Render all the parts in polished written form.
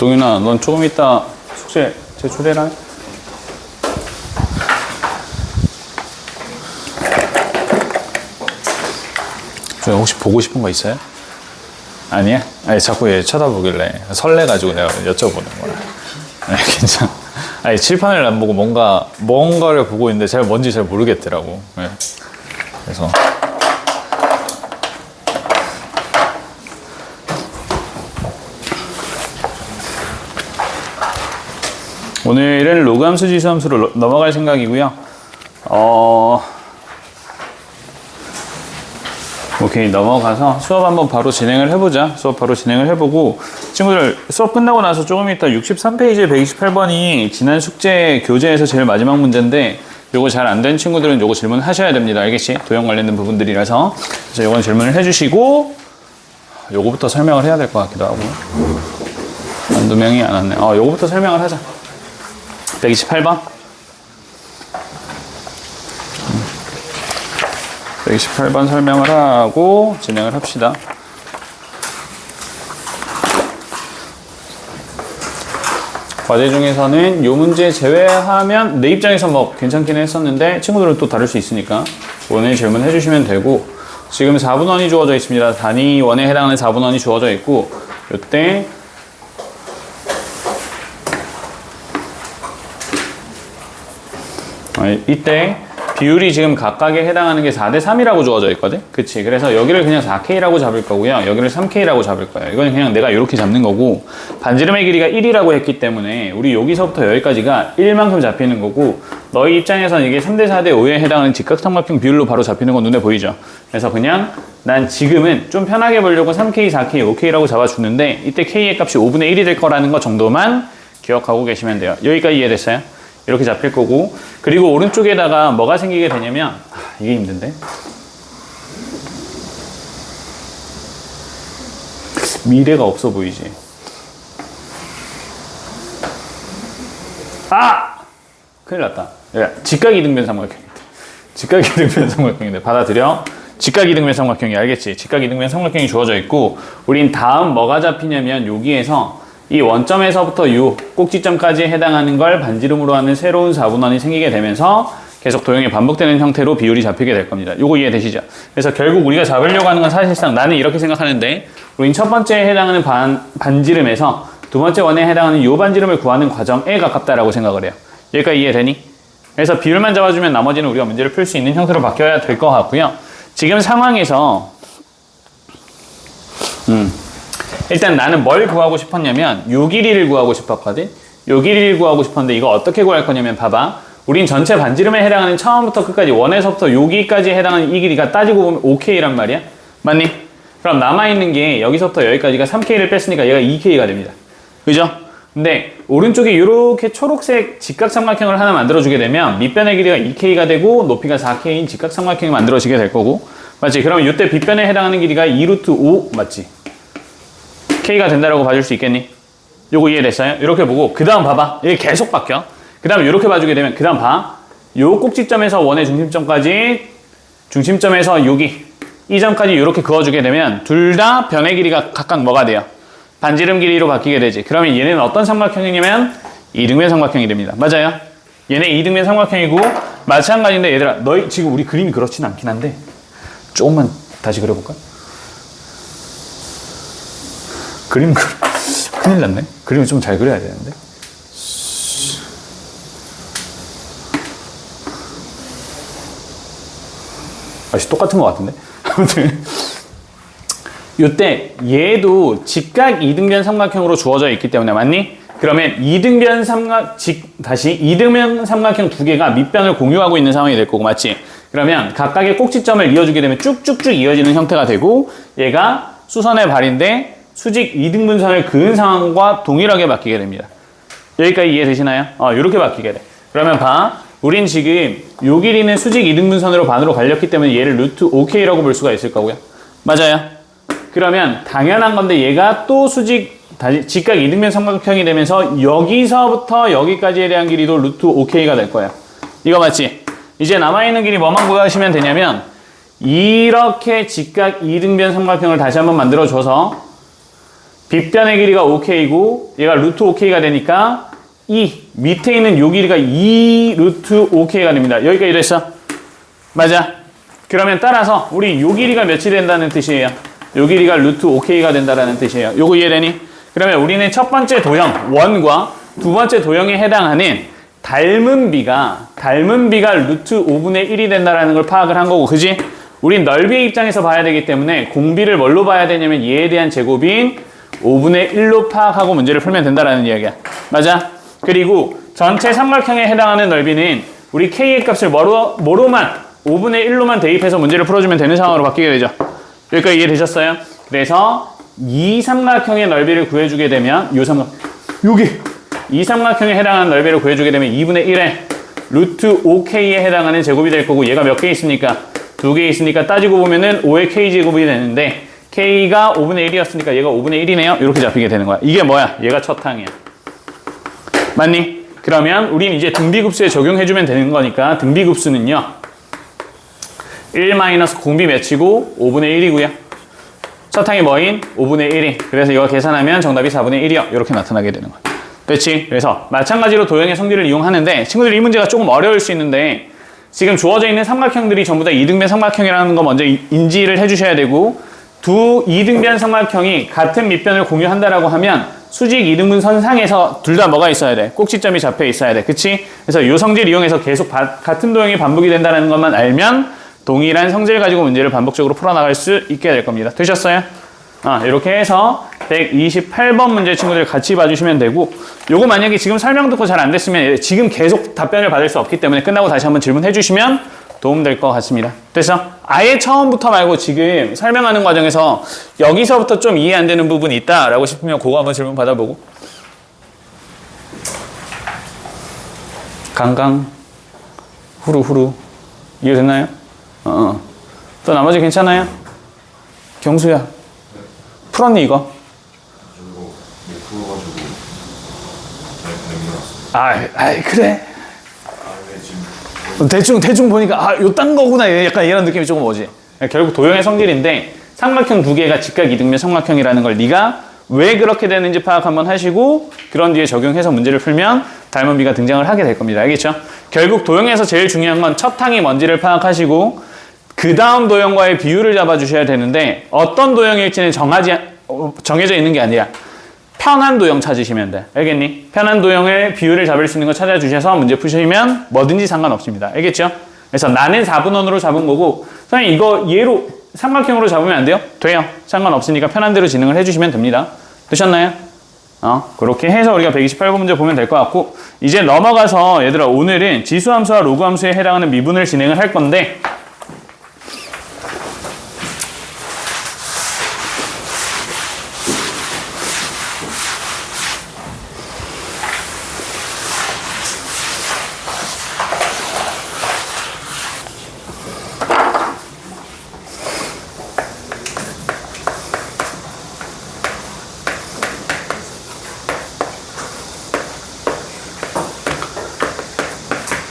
동윤아, 넌 조금 이따 숙제 제출해라. 저 혹시 보고 싶은 거 있어요? 아니야? 아니, 자꾸 얘 쳐다보길래 설레가지고 내가 여쭤보는 거야. 아니, 괜찮아. 아니, 칠판을 안 보고 뭔가를 보고 있는데 제가 뭔지 잘 모르겠더라고. 네. 그래서. 오늘은 로그함수 지수함수로 넘어갈 생각이고요. 오케이, 넘어가서 수업 한번 바로 진행을 해보자. 수업 바로 진행을 해보고, 친구들 수업 끝나고 나서 조금 이따 63페이지에 128번이 지난 숙제 교재에서 제일 마지막 문제인데, 요거 잘 안 된 친구들은 요거 질문 하셔야 됩니다. 알겠지? 도형 관련된 부분들이라서. 그래서 요건 질문을 해주시고, 요거부터 설명을 해야 될 것 같기도 하고. 한두 명이 안 왔네. 요거부터 설명을 하자. 128번. 128번 설명을 하고 진행을 합시다. 과제 중에서는 이 문제 제외하면 내 입장에서 뭐 괜찮긴 했었는데 친구들은 또 다를 수 있으니까 오늘 질문해 주시면 되고, 지금 4분원이 주어져 있습니다. 단위 원에 해당하는 4분원이 주어져 있고, 이때 이때 비율이 지금 각각에 해당하는 게 4대 3이라고 주어져 있거든? 그치? 그래서 여기를 그냥 4K라고 잡을 거고요. 여기를 3K라고 잡을 거예요. 이건 그냥 내가 이렇게 잡는 거고, 반지름의 길이가 1이라고 했기 때문에 우리 여기서부터 여기까지가 1만큼 잡히는 거고, 너희 입장에서는 이게 3대 4대 5에 해당하는 직각삼각형 비율로 바로 잡히는 건 눈에 보이죠? 그래서 그냥 난 지금은 좀 편하게 보려고 3K, 4K, 5K라고 잡아주는데, 이때 K의 값이 5분의 1이 될 거라는 거 정도만 기억하고 계시면 돼요. 여기까지 이해됐어요? 이렇게 잡힐 거고, 그리고 오른쪽에다가 뭐가 생기게 되냐면, 이게 힘든데? 미래가 없어 보이지? 큰일 났다. 야, 직각이등변 삼각형인데. 직각이등변 삼각형인데. 받아들여. 직각이등변 삼각형이, 알겠지? 직각이등변 삼각형이 주어져 있고, 우린 다음 뭐가 잡히냐면 여기에서 이 원점에서부터 이 꼭지점까지 해당하는 걸 반지름으로 하는 새로운 4분원이 생기게 되면서 계속 도형이 반복되는 형태로 비율이 잡히게 될 겁니다. 요거 이해되시죠? 그래서 결국 우리가 잡으려고 하는 건 사실상 나는 이렇게 생각하는데, 우린 첫 번째에 해당하는 반지름에서 두 번째 원에 해당하는 요 반지름을 구하는 과정에 가깝다라고 생각을 해요. 여기까지 이해되니? 그래서 비율만 잡아주면 나머지는 우리가 문제를 풀 수 있는 형태로 바뀌어야 될 것 같고요. 지금 상황에서 일단 나는 뭘 구하고 싶었냐면 요 길이를 구하고 싶었거든. 요 길이를 구하고 싶었는데 이거 어떻게 구할 거냐면, 봐봐. 우린 전체 반지름에 해당하는 처음부터 끝까지 원에서부터 여기까지 해당하는 이 길이가 따지고 보면 5K란 말이야. 맞니? 그럼 남아있는 게 여기서부터 여기까지가 3K를 뺐으니까 얘가 2K가 됩니다. 그죠? 근데 오른쪽에 이렇게 초록색 직각삼각형을 하나 만들어주게 되면 밑변의 길이가 2K가 되고 높이가 4K인 직각삼각형이 만들어지게 될 거고, 맞지? 그러면 이때 빗변에 해당하는 길이가 2루트 5 맞지? K가 된다라고 봐줄 수 있겠니? 요거 이해됐어요? 이렇게 보고 그 다음 봐봐. 이게 계속 바뀌어. 그 다음에 이렇게 봐주게 되면 그 다음 봐. 요 꼭지점에서 원의 중심점까지, 중심점에서 여기 이 점까지 이렇게 그어주게 되면 둘 다 변의 길이가 각각 뭐가 돼요? 반지름 길이로 바뀌게 되지. 그러면 얘네는 어떤 삼각형이냐면 이등변 삼각형이 됩니다. 맞아요? 얘네 이등변 삼각형이고, 마찬가지인데 얘들아, 너희 지금 우리 그림이 그렇진 않긴 한데 조금만 다시 그려볼까? 그림 큰일 났네. 그림을 좀 잘 그려야 되는데. 아직 똑같은 것 같은데. 아무튼 요때 얘도 직각 이등변 삼각형으로 주어져 있기 때문에, 맞니? 그러면 이등변 삼각형 두 개가 밑변을 공유하고 있는 상황이 될 거고, 맞지? 그러면 각각의 꼭지점을 이어주게 되면 쭉쭉쭉 이어지는 형태가 되고, 얘가 수선의 발인데 수직 이등분선을 그은 상황과 동일하게 바뀌게 됩니다. 여기까지 이해되시나요? 이렇게 바뀌게 돼. 그러면 봐. 우린 지금 요 길이는 수직 이등분선으로 반으로 갈렸기 때문에 얘를 루트 5K라고 볼 수가 있을 거고요. 맞아요? 그러면 당연한 건데 얘가 또 직각 이등변 삼각형이 되면서 여기서부터 여기까지에 대한 길이도 루트 5K가 될 거예요. 이거 맞지? 이제 남아있는 길이 뭐만 구하시면 되냐면, 이렇게 직각 이등변 삼각형을 다시 한번 만들어줘서 빗변의 길이가 5k고 얘가 루트 5k가 되니까 밑에 있는 요 길이가 2 루트 5k가 됩니다. 여기가 이랬어. 맞아. 그러면 따라서 우리 요 길이가 몇이 된다는 뜻이에요. 요 길이가 루트 5k가 된다는 뜻이에요. 요거 이해되니? 그러면 우리는 첫 번째 도형 원과 두 번째 도형에 해당하는 닮은 비가 루트 5분의 1이 된다는 걸 파악을 한 거고, 그지? 우린 넓이의 입장에서 봐야 되기 때문에 공비를 뭘로 봐야 되냐면 얘에 대한 제곱인 5분의 1로 파악하고 문제를 풀면 된다는 이야기야. 맞아? 그리고 전체 삼각형에 해당하는 넓이는 우리 K의 값을 뭐로만 5분의 1로만 대입해서 문제를 풀어주면 되는 상황으로 바뀌게 되죠. 여기까지 이해되셨어요? 그래서 이 삼각형의 넓이를 구해주게 되면 이 삼각형에 해당하는 넓이를 구해주게 되면 2분의 1에 루트 5K에 해당하는 제곱이 될 거고, 얘가 몇 개 있습니까? 2개 있으니까 따지고 보면은 5의 K제곱이 되는데 K가 5분의 1이었으니까 얘가 5분의 1이네요. 이렇게 잡히게 되는 거야. 이게 뭐야? 얘가 첫 항이야. 맞니? 그러면 우린 이제 등비급수에 적용해주면 되는 거니까 등비급수는요 1 마이너스 공비 몇이고 5분의 1이고요. 첫 항이 뭐인? 5분의 1이. 그래서 이거 계산하면 정답이 4분의 1이요. 이렇게 나타나게 되는 거야. 됐지? 그래서 마찬가지로 도형의 성질을 이용하는데, 친구들 이 문제가 조금 어려울 수 있는데 지금 주어져 있는 삼각형들이 전부 다 이등변 삼각형이라는 거 먼저 인지를 해주셔야 되고, 두 이등변 삼각형이 같은 밑변을 공유한다라고 하면 수직 이등분 선상에서 둘 다 뭐가 있어야 돼? 꼭지점이 잡혀 있어야 돼. 그치? 그래서 이 성질 이용해서 계속 같은 도형이 반복이 된다는 것만 알면 동일한 성질 가지고 문제를 반복적으로 풀어나갈 수 있게 될 겁니다. 되셨어요? 이렇게 해서 128번 문제 친구들 같이 봐주시면 되고, 요거 만약에 지금 설명 듣고 잘 안 됐으면 지금 계속 답변을 받을 수 없기 때문에 끝나고 다시 한번 질문해 주시면 도움될 것 같습니다. 됐어? 아예 처음부터 말고 지금 설명하는 과정에서 여기서부터 좀 이해 안 되는 부분이 있다라고 싶으면 그거 한번 질문 받아보고. 강강 후루후루 이해됐나요? 또 나머지 괜찮아요? 경수야 풀었니 이거? 그래. 대충 보니까 요딴 거구나 약간 이런 느낌이 조금 오지. 결국 도형의 성질인데 삼각형 두 개가 직각 이등변 삼각형이라는 걸 네가 왜 그렇게 되는지 파악 한번 하시고 그런 뒤에 적용해서 문제를 풀면 닮은 비가 등장을 하게 될 겁니다. 알겠죠? 결국 도형에서 제일 중요한 건 첫 항이 뭔지를 파악하시고 그 다음 도형과의 비율을 잡아주셔야 되는데, 어떤 도형일지는 정해져 있는 게 아니라 편한 도형 찾으시면 돼. 알겠니? 편한 도형의 비율을 잡을 수 있는 거 찾아주셔서 문제 푸시면 뭐든지 상관없습니다. 알겠죠? 그래서 나는 4분원으로 잡은 거고, 선생님 이거 얘로 삼각형으로 잡으면 안 돼요? 돼요. 상관없으니까 편한 대로 진행을 해주시면 됩니다. 되셨나요? 그렇게 해서 우리가 128번 문제 보면 될 것 같고, 이제 넘어가서 얘들아 오늘은 지수함수와 로그함수에 해당하는 미분을 진행을 할 건데,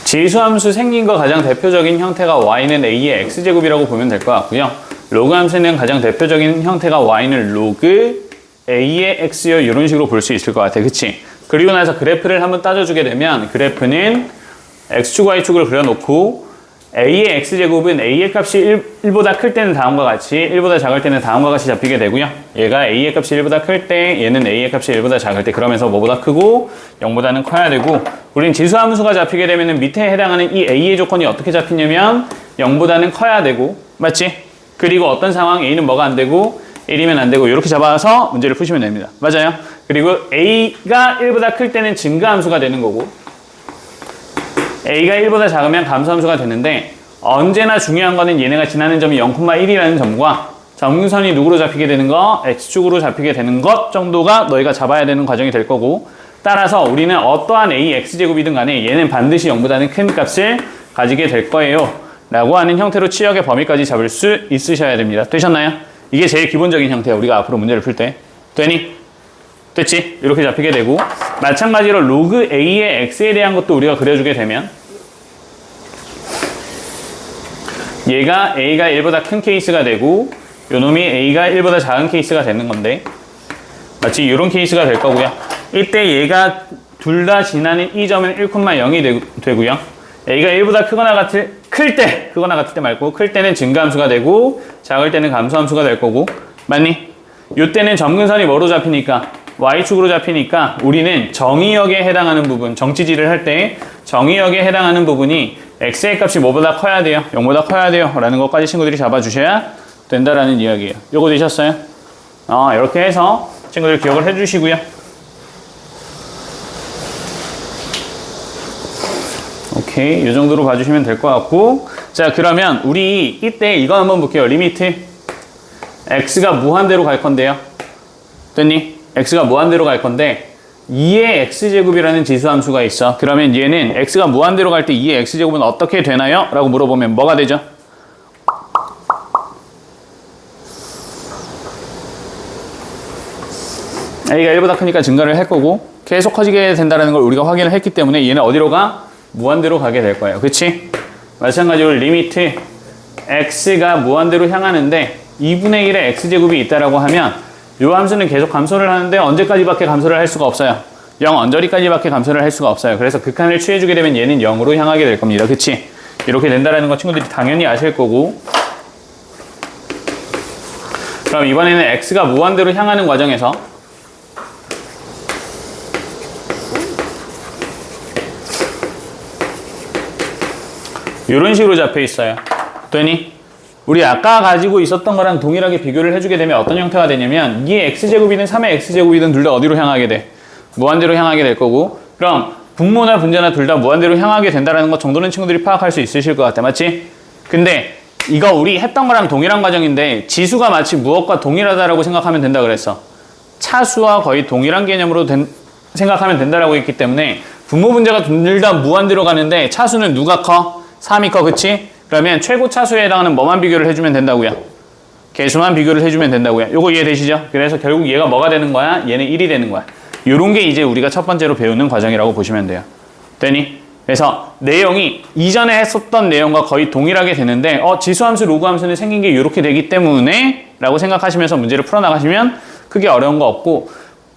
지수함수 생긴 거 가장 대표적인 형태가 y는 a의 x제곱이라고 보면 될 것 같고요. 로그함수는 가장 대표적인 형태가 y는 로그 a의 x요, 이런 식으로 볼 수 있을 것 같아. 그치? 그리고 나서 그래프를 한번 따져주게 되면 그래프는 x축, y축을 그려놓고 a의 x제곱은 a의 값이 1보다 클 때는 다음과 같이, 1보다 작을 때는 다음과 같이 잡히게 되고요. 얘가 a의 값이 1보다 클 때, 얘는 a의 값이 1보다 작을 때, 그러면서 뭐보다 크고 0보다는 커야 되고, 우린 지수함수가 잡히게 되면 밑에 해당하는 이 a의 조건이 어떻게 잡히냐면 0보다는 커야 되고, 맞지? 그리고 어떤 상황 a는 뭐가 안 되고 1이면 안 되고, 이렇게 잡아서 문제를 푸시면 됩니다. 맞아요? 그리고 a가 1보다 클 때는 증가함수가 되는 거고, a가 1보다 작으면 감소함수가 되는데, 언제나 중요한 거는 얘네가 지나는 점이 0,1이라는 점과 점근선이 누구로 잡히게 되는 거? x축으로 잡히게 되는 것 정도가 너희가 잡아야 되는 과정이 될 거고, 따라서 우리는 어떠한 a x제곱이든 간에 얘는 반드시 0보다는 큰 값을 가지게 될 거예요 라고 하는 형태로 치역의 범위까지 잡을 수 있으셔야 됩니다. 되셨나요? 이게 제일 기본적인 형태야, 우리가 앞으로 문제를 풀 때. 되니? 됐지? 이렇게 잡히게 되고, 마찬가지로 로그 a의 x에 대한 것도 우리가 그려주게 되면 얘가 a가 1보다 큰 케이스가 되고 요놈이 a가 1보다 작은 케이스가 되는 건데, 마치 이런 케이스가 될 거고요. 이때 얘가 둘 다 지나는 이 점은 1,0이 되고요. a가 1보다 클 때 말고 클 때는 증가함수가 되고 작을 때는 감소함수가 될 거고 맞니? 이때는 점근선이 뭐로 잡히니까 y축으로 잡히니까 우리는 정의역에 해당하는 부분 정치지를 할 때 정의역에 해당하는 부분이 x의 값이 뭐보다 커야 돼요? 0보다 커야 돼요 라는 것까지 친구들이 잡아주셔야 된다라는 이야기예요. 요거 되셨어요? 이렇게 해서 친구들 기억을 해주시고요. 오케이, 이 정도로 봐주시면 될 것 같고 자 그러면 우리 이때 이거 한번 볼게요. 리미트 x가 무한대로 갈 건데요. 됐니? x가 무한대로 갈 건데 2의 x제곱이라는 지수함수가 있어. 그러면 얘는 x가 무한대로 갈 때 2의 x제곱은 어떻게 되나요? 라고 물어보면 뭐가 되죠? a가 1보다 크니까 증가를 할 거고 계속 커지게 된다는 걸 우리가 확인을 했기 때문에 얘는 어디로 가? 무한대로 가게 될 거예요. 그치? 마찬가지로 리미트 x가 무한대로 향하는데 2분의 1의 x제곱이 있다라고 하면 이 함수는 계속 감소를 하는데 언제까지밖에 감소를 할 수가 없어요. 0 언저리까지밖에 감소를 할 수가 없어요. 그래서 극한을 취해주게 되면 얘는 0으로 향하게 될 겁니다. 그치? 이렇게 된다는 거 친구들이 당연히 아실 거고 그럼 이번에는 x가 무한대로 향하는 과정에서 이런 식으로 잡혀 있어요. 되니? 우리 아까 가지고 있었던 거랑 동일하게 비교를 해주게 되면 어떤 형태가 되냐면 2의 x제곱이든 3의 x제곱이든 둘 다 어디로 향하게 돼? 무한대로 향하게 될 거고 그럼 분모나 분자나 둘 다 무한대로 향하게 된다는 것 정도는 친구들이 파악할 수 있으실 것 같아. 맞지? 근데 이거 우리 했던 거랑 동일한 과정인데 지수가 마치 무엇과 동일하다라고 생각하면 된다 그랬어. 차수와 거의 동일한 개념으로 생각하면 된다라고 했기 때문에 분모 분자가 둘 다 무한대로 가는데 차수는 누가 커? 3이 커. 그치? 그러면 최고 차수에 해당하는 뭐만 비교를 해주면 된다고요? 개수만 비교를 해주면 된다고요. 요거 이해되시죠? 그래서 결국 얘가 뭐가 되는 거야? 얘는 1이 되는 거야. 요런 게 이제 우리가 첫 번째로 배우는 과정이라고 보시면 돼요. 되니? 그래서 내용이 이전에 했었던 내용과 거의 동일하게 되는데 지수함수, 로그함수는 생긴 게 이렇게 되기 때문에 라고 생각하시면서 문제를 풀어나가시면 크게 어려운 거 없고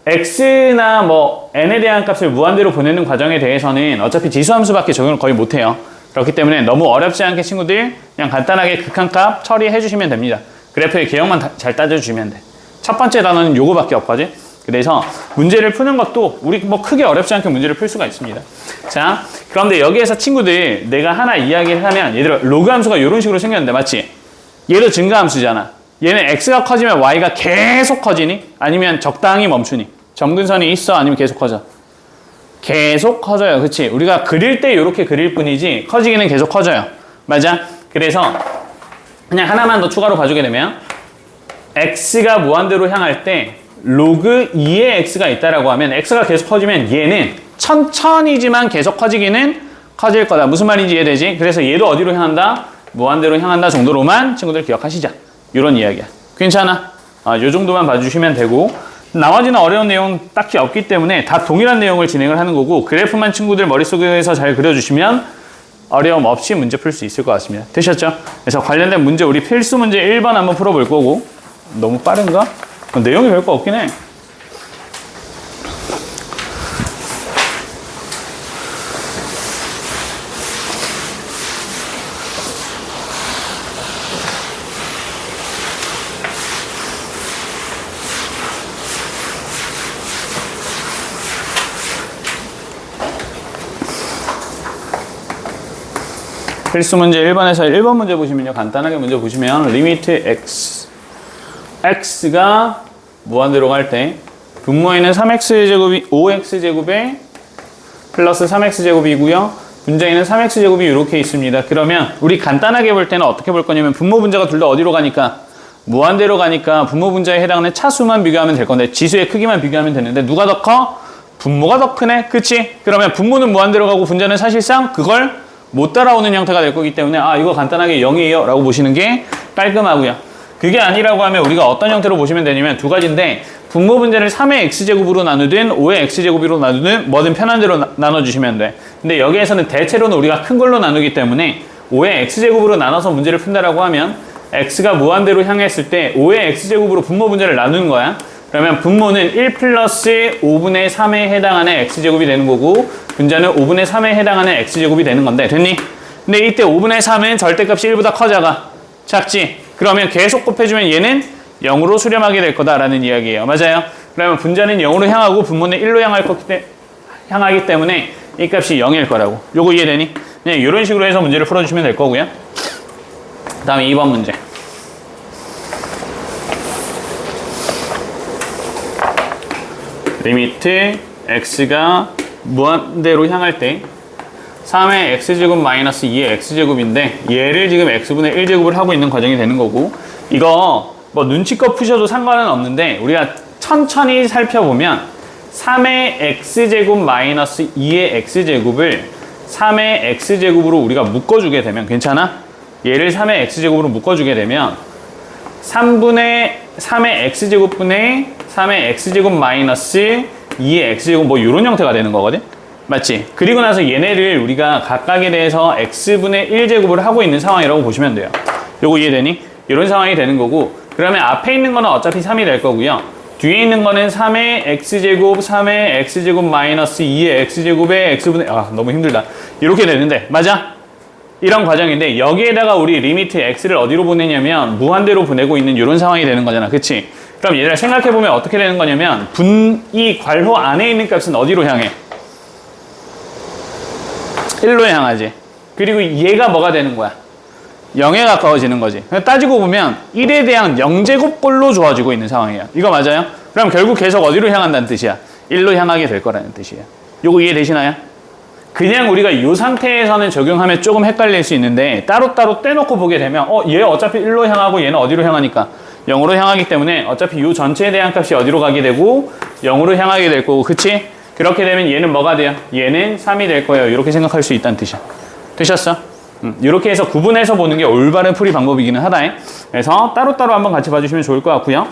x나 뭐 n에 대한 값을 무한대로 보내는 과정에 대해서는 어차피 지수함수밖에 적용을 거의 못해요. 그렇기 때문에 너무 어렵지 않게 친구들 그냥 간단하게 극한값 처리해 주시면 됩니다. 그래프의 개형만 잘 따져주시면 돼. 첫 번째 단어는 요거밖에 없거든. 그래서 문제를 푸는 것도 우리 뭐 크게 어렵지 않게 문제를 풀 수가 있습니다. 자, 그런데 여기에서 친구들 내가 하나 이야기를 하면 얘들아 로그 함수가 이런 식으로 생겼는데 맞지? 얘도 증가함수잖아. 얘는 x가 커지면 y가 계속 커지니? 아니면 적당히 멈추니? 점근선이 있어? 아니면 계속 커져? 계속 커져요. 그치? 우리가 그릴 때 이렇게 그릴 뿐이지 커지기는 계속 커져요. 맞아? 그래서 그냥 하나만 더 추가로 봐주게 되면 x가 무한대로 향할 때 로그 2의 x가 있다라고 하면 x가 계속 커지면 얘는 천천히지만 계속 커지기는 커질 거다. 무슨 말인지 이해되지? 그래서 얘도 어디로 향한다? 무한대로 향한다 정도로만 친구들 기억하시자. 이런 이야기야. 괜찮아? 요 정도만 봐주시면 되고 나머지는 어려운 내용 딱히 없기 때문에 다 동일한 내용을 진행을 하는 거고 그래프만 친구들 머릿속에서 잘 그려주시면 어려움 없이 문제 풀 수 있을 것 같습니다. 되셨죠? 그래서 관련된 문제 우리 필수 문제 1번 한번 풀어볼 거고 너무 빠른가? 내용이 별거 없긴 해. 필수 문제 1번에서 1번 문제 보시면요. 간단하게 문제 보시면 리미트 x가 무한대로 갈 때 분모에는 3x제곱이 5x제곱에 플러스 3x제곱이고요. 분자에는 3x제곱이 이렇게 있습니다. 그러면 우리 간단하게 볼 때는 어떻게 볼 거냐면 분모 분자가 둘 다 어디로 가니까 무한대로 가니까 분모 분자에 해당하는 차수만 비교하면 될 건데 지수의 크기만 비교하면 되는데 누가 더 커? 분모가 더 크네. 그치? 그러면 분모는 무한대로 가고 분자는 사실상 그걸 못 따라오는 형태가 될 거기 때문에 이거 간단하게 0이에요 라고 보시는 게 깔끔하고요. 그게 아니라고 하면 우리가 어떤 형태로 보시면 되냐면 두 가지인데 분모 분자를 3의 x제곱으로 나누든 5의 x제곱으로 나누든 뭐든 편한 대로 나눠주시면 돼. 근데 여기에서는 대체로는 우리가 큰 걸로 나누기 때문에 5의 x제곱으로 나눠서 문제를 푼다라고 하면 x가 무한대로 향했을 때 5의 x제곱으로 분모 분자를 나누는 거야. 그러면 분모는 1 플러스 5분의 3에 해당하는 x제곱이 되는 거고 분자는 5분의 3에 해당하는 x제곱이 되는 건데 됐니? 근데 이때 5분의 3은 절대값이 1보다 커 작아? 작지? 그러면 계속 곱해주면 얘는 0으로 수렴하게 될 거다라는 이야기예요. 맞아요? 그러면 분자는 0으로 향하고 분모는 1로 향하기 때문에 이 값이 0일 거라고. 요거 이해되니? 그냥 이런 식으로 해서 문제를 풀어주시면 될 거고요. 그 다음에 2번 문제. 리미트 x가 무한대로 향할 때 3의 x제곱 마이너스 2의 x제곱인데 얘를 지금 x분의 1제곱을 하고 있는 과정이 되는 거고 이거 뭐 눈치껏 푸셔도 상관은 없는데 우리가 천천히 살펴보면 3의 x제곱 마이너스 2의 x제곱을 3의 x제곱으로 우리가 묶어주게 되면 괜찮아? 얘를 3의 x제곱으로 묶어주게 되면 3분의 3의 x제곱분의 3의 x제곱 마이너스 2의 x제곱 뭐 이런 형태가 되는 거거든? 맞지? 그리고 나서 얘네를 우리가 각각에 대해서 x분의 1제곱을 하고 있는 상황이라고 보시면 돼요. 요거 이해되니? 이런 상황이 되는 거고 그러면 앞에 있는 거는 어차피 3이 될 거고요. 뒤에 있는 거는 3의 x제곱, 3의 x제곱 마이너스 2의 x제곱의 x분의 너무 힘들다. 이렇게 되는데 맞아? 이런 과정인데 여기에다가 우리 리미트 x를 어디로 보내냐면 무한대로 보내고 있는 이런 상황이 되는 거잖아. 그치? 그럼 얘들아 생각해보면 어떻게 되는 거냐면 이 괄호 안에 있는 값은 어디로 향해? 1로 향하지. 그리고 얘가 뭐가 되는 거야? 0에 가까워지는 거지. 따지고 보면 1에 대한 0제곱꼴로 좋아지고 있는 상황이야. 이거 맞아요? 그럼 결국 계속 어디로 향한다는 뜻이야? 1로 향하게 될 거라는 뜻이에요. 요거 이해되시나요? 그냥 우리가 이 상태에서는 적용하면 조금 헷갈릴 수 있는데 따로따로 떼놓고 보게 되면 얘 어차피 1로 향하고 얘는 어디로 향하니까 0으로 향하기 때문에 어차피 이 전체에 대한 값이 어디로 가게 되고 0으로 향하게 될 거고 그치? 그렇게 되면 얘는 뭐가 돼요? 얘는 3이 될 거예요. 이렇게 생각할 수 있다는 뜻이야. 되셨어? 이렇게 해서 구분해서 보는 게 올바른 풀이 방법이기는 하다. 그래서 따로따로 한번 같이 봐주시면 좋을 것 같고요.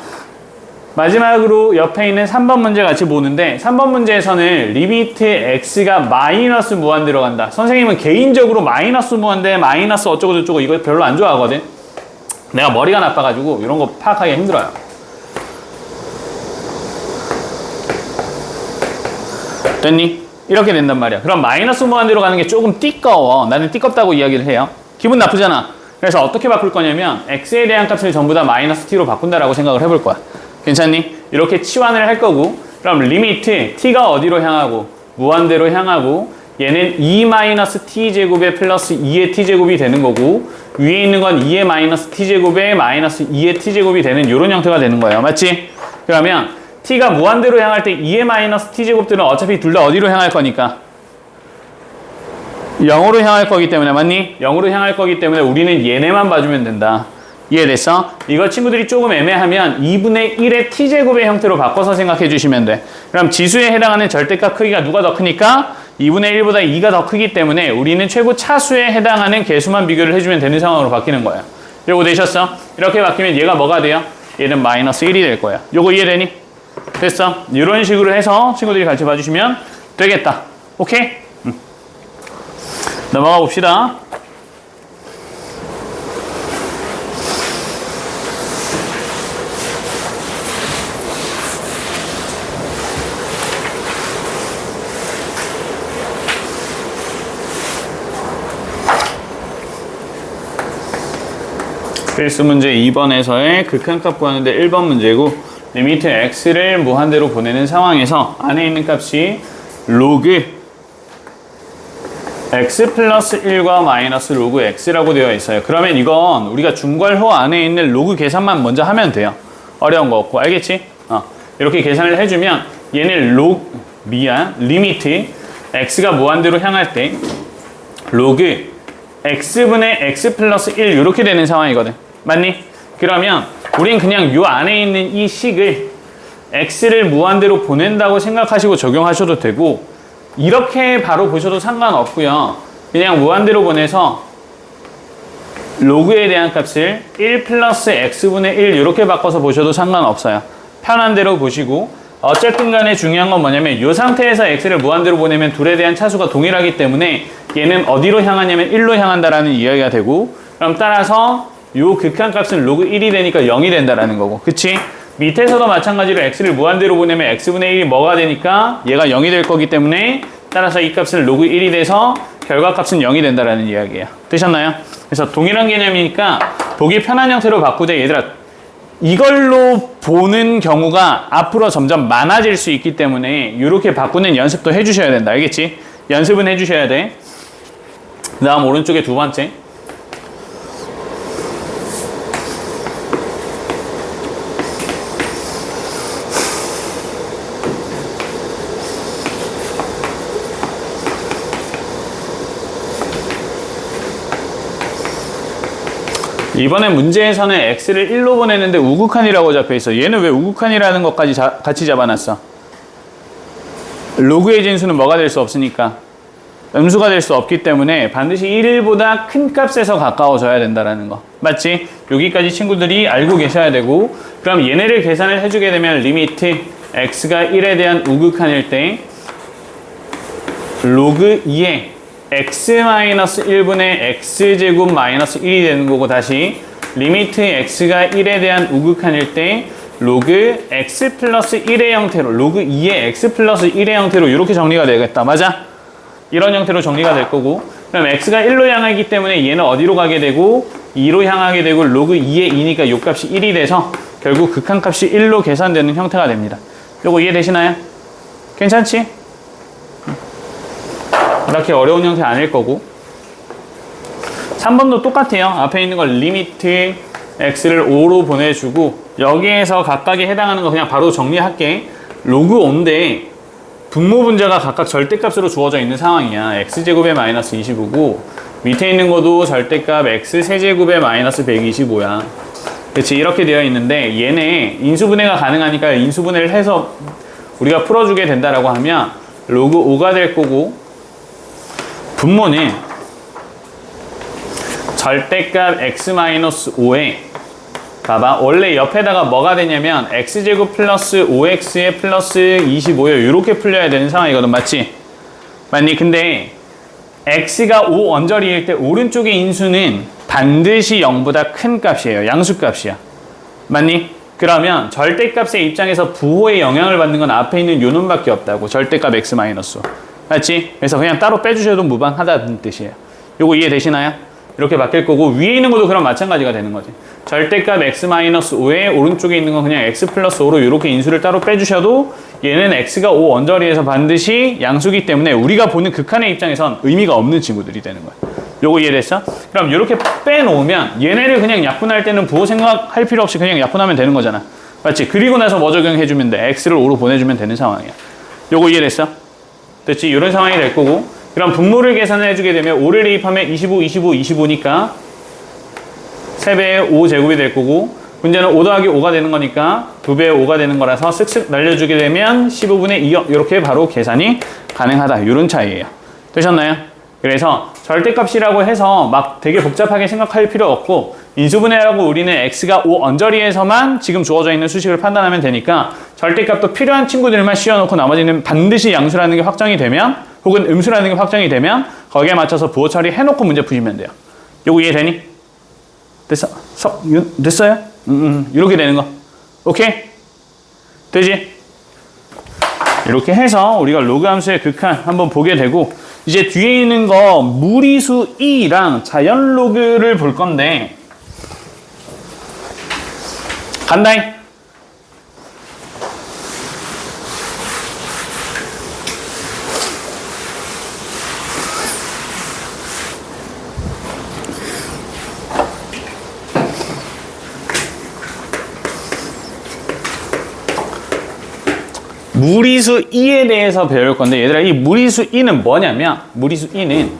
마지막으로 옆에 있는 3번 문제 같이 보는데 3번 문제에서는 리미트 x가 마이너스 무한 들어간다. 선생님은 개인적으로 마이너스 무한대 마이너스 어쩌고 저쩌고 이거 별로 안 좋아하거든. 내가 머리가 나빠가지고 이런 거 파악하기가 힘들어요. 됐니? 이렇게 된단 말이야. 그럼 마이너스 무한대로 가는 게 조금 띠꺼워. 나는 띠껍다고 이야기를 해요. 기분 나쁘잖아. 그래서 어떻게 바꿀 거냐면 x에 대한 값을 전부 다 마이너스 t로 바꾼다라고 생각을 해볼 거야. 괜찮니? 이렇게 치환을 할 거고 그럼 리미트 t가 어디로 향하고 무한대로 향하고 얘는 2-t제곱에 플러스 2의 t제곱이 되는 거고 위에 있는 건 2의 마이너스 t제곱에 마이너스 2의 t제곱이 되는 이런 형태가 되는 거예요. 맞지? 그러면 t가 무한대로 향할 때 2의 마이너스 t제곱들은 어차피 둘 다 어디로 향할 거니까 0으로 향할 거기 때문에 맞니? 0으로 향할 거기 때문에 우리는 얘네만 봐주면 된다. 이해됐어? 이거 친구들이 조금 애매하면 2분의 1의 t제곱의 형태로 바꿔서 생각해 주시면 돼. 그럼 지수에 해당하는 절대값 크기가 누가 더 크니까 2분의 1보다 2가 더 크기 때문에 우리는 최고 차수에 해당하는 개수만 비교를 해주면 되는 상황으로 바뀌는 거예요. 요거 되셨어? 이렇게 바뀌면 얘가 뭐가 돼요? 얘는 마이너스 1이 될 거야. 요거 이해되니? 됐어? 이런 식으로 해서 친구들이 같이 봐주시면 되겠다. 오케이? 넘어가 봅시다. 필수 문제 2번에서의 극한값 구하는데 1번 문제고 리미트 x를 무한대로 보내는 상황에서 안에 있는 값이 로그 x 플러스 1과 마이너스 로그 x라고 되어 있어요. 그러면 이건 우리가 중괄호 안에 있는 로그 계산만 먼저 하면 돼요. 어려운 거 없고 알겠지? 이렇게 계산을 해주면 얘는 리미트 x가 무한대로 향할 때 로그 x분의 x 플러스 1 이렇게 되는 상황이거든. 맞니? 그러면 우린 그냥 요 안에 있는 이 식을 x를 무한대로 보낸다고 생각하시고 적용하셔도 되고 이렇게 바로 보셔도 상관없고요. 그냥 무한대로 보내서 로그에 대한 값을 1 플러스 x분의 1 이렇게 바꿔서 보셔도 상관없어요. 편한 대로 보시고 어쨌든 간에 중요한 건 뭐냐면 이 상태에서 x를 무한대로 보내면 둘에 대한 차수가 동일하기 때문에 얘는 어디로 향하냐면 1로 향한다라는 이야기가 되고 그럼 따라서 요 극한값은 로그 1이 되니까 0이 된다라는 거고 그치? 밑에서도 마찬가지로 x를 무한대로 보내면 x분의 1이 뭐가 되니까 얘가 0이 될 거기 때문에 따라서 이 값은 로그 1이 돼서 결과값은 0이 된다라는 이야기예요. 되셨나요? 그래서 동일한 개념이니까 보기 편한 형태로 바꾸자. 얘들아, 이걸로 보는 경우가 앞으로 점점 많아질 수 있기 때문에 이렇게 바꾸는 연습도 해주셔야 된다. 알겠지? 연습은 해주셔야 돼. 그 다음 오른쪽에 두 번째. 이번에 문제에서는 x를 1로 보내는데 우극한이라고 잡혀있어. 얘는 왜 우극한이라는 것까지 같이 잡아놨어? 로그의 진수는 뭐가 될 수 없으니까 음수가 될 수 없기 때문에 반드시 1보다 큰 값에서 가까워져야 된다는 거. 맞지? 여기까지 친구들이 알고 계셔야 되고, 그럼 얘네를 계산을 해주게 되면 리미트 x가 1에 대한 우극한일 때 로그 2에 x-1분의 x제곱 마이너스 1이 되는 거고, 다시 리미트 x가 1에 대한 우극한일 때 로그 x 플러스 1의 형태로, 로그 2의 x 플러스 1의 형태로 이렇게 정리가 되겠다. 맞아? 이런 형태로 정리가 될 거고, 그럼 x가 1로 향하기 때문에 얘는 어디로 가게 되고 2로 향하게 되고 로그 2의 2니까 요 값이 1이 돼서 결국 극한값이 1로 계산되는 형태가 됩니다. 요거 이해되시나요? 괜찮지? 이렇게 어려운 형태 아닐 거고. 3번도 똑같아요. 앞에 있는 걸 리미트 x를 5로 보내주고, 여기에서 각각에 해당하는 거 그냥 바로 정리할게. 로그 5인데 분모 분자가 각각 절대값으로 주어져 있는 상황이야. x제곱에 마이너스 25고 밑에 있는 것도 절대값 x세제곱에 마이너스 125야. 그치? 이렇게 되어 있는데 얘네 인수분해가 가능하니까 인수분해를 해서 우리가 풀어주게 된다라고 하면 로그 5가 될 거고, 분모는 절대값 x-5에 봐봐. 원래 옆에다가 뭐가 되냐면 x제곱 플러스 5x에 플러스 25요. 이렇게 풀려야 되는 상황이거든. 맞지? 맞니? 근데 x가 5 언저리일 때 오른쪽의 인수는 반드시 0보다 큰 값이에요. 양수값이야. 맞니? 그러면 절대값의 입장에서 부호에 영향을 받는 건 앞에 있는 요 놈밖에 없다고. 절대값 x-5. 맞지? 그래서 그냥 따로 빼주셔도 무방하다는 뜻이에요. 요거 이해되시나요? 이렇게 바뀔 거고, 위에 있는 것도 그럼 마찬가지가 되는 거지. 절대값 x-5에 오른쪽에 있는 건 그냥 x 플러스 5로 이렇게 인수를 따로 빼주셔도 얘는 x가 5 언저리에서 반드시 양수기 때문에 우리가 보는 극한의 입장에선 의미가 없는 친구들이 되는 거야. 요거 이해됐어? 그럼 이렇게 빼놓으면 얘네를 그냥 약분할 때는 부호 생각할 필요 없이 그냥 약분하면 되는 거잖아. 맞지? 그리고 나서 뭐 적용해주면 돼? x를 5로 보내주면 되는 상황이야. 요거 이해됐어? 됐지? 이런 상황이 될 거고, 그럼 분모를 계산을 해주게 되면 5를 대입하면 25, 25, 25니까 3배의 5제곱이 될 거고, 문제는 5 더하기 5가 되는 거니까 2배의 5가 되는 거라서 쓱쓱 날려주게 되면 15분의 2 이렇게 바로 계산이 가능하다. 이런 차이예요. 되셨나요? 그래서 절대값이라고 해서 막 되게 복잡하게 생각할 필요 없고, 인수분해라고 우리는 x가 5 언저리에서만 지금 주어져 있는 수식을 판단하면 되니까 절대값도 필요한 친구들만 씌워놓고 나머지는 반드시 양수라는 게 확정이 되면, 혹은 음수라는 게 확정이 되면 거기에 맞춰서 부호 처리해놓고 문제 푸시면 돼요. 요거 이해되니? 됐어? 됐어요? 이렇게 되는 거. 오케이? 되지? 이렇게 해서 우리가 로그 함수의 극한 한번 보게 되고, 이제 뒤에 있는 거 무리수 2랑 자연 로그를 볼 건데, 간다잉. 무리수 2에 대해서 배울 건데, 얘들아, 이 무리수 2는 뭐냐면, 무리수 2는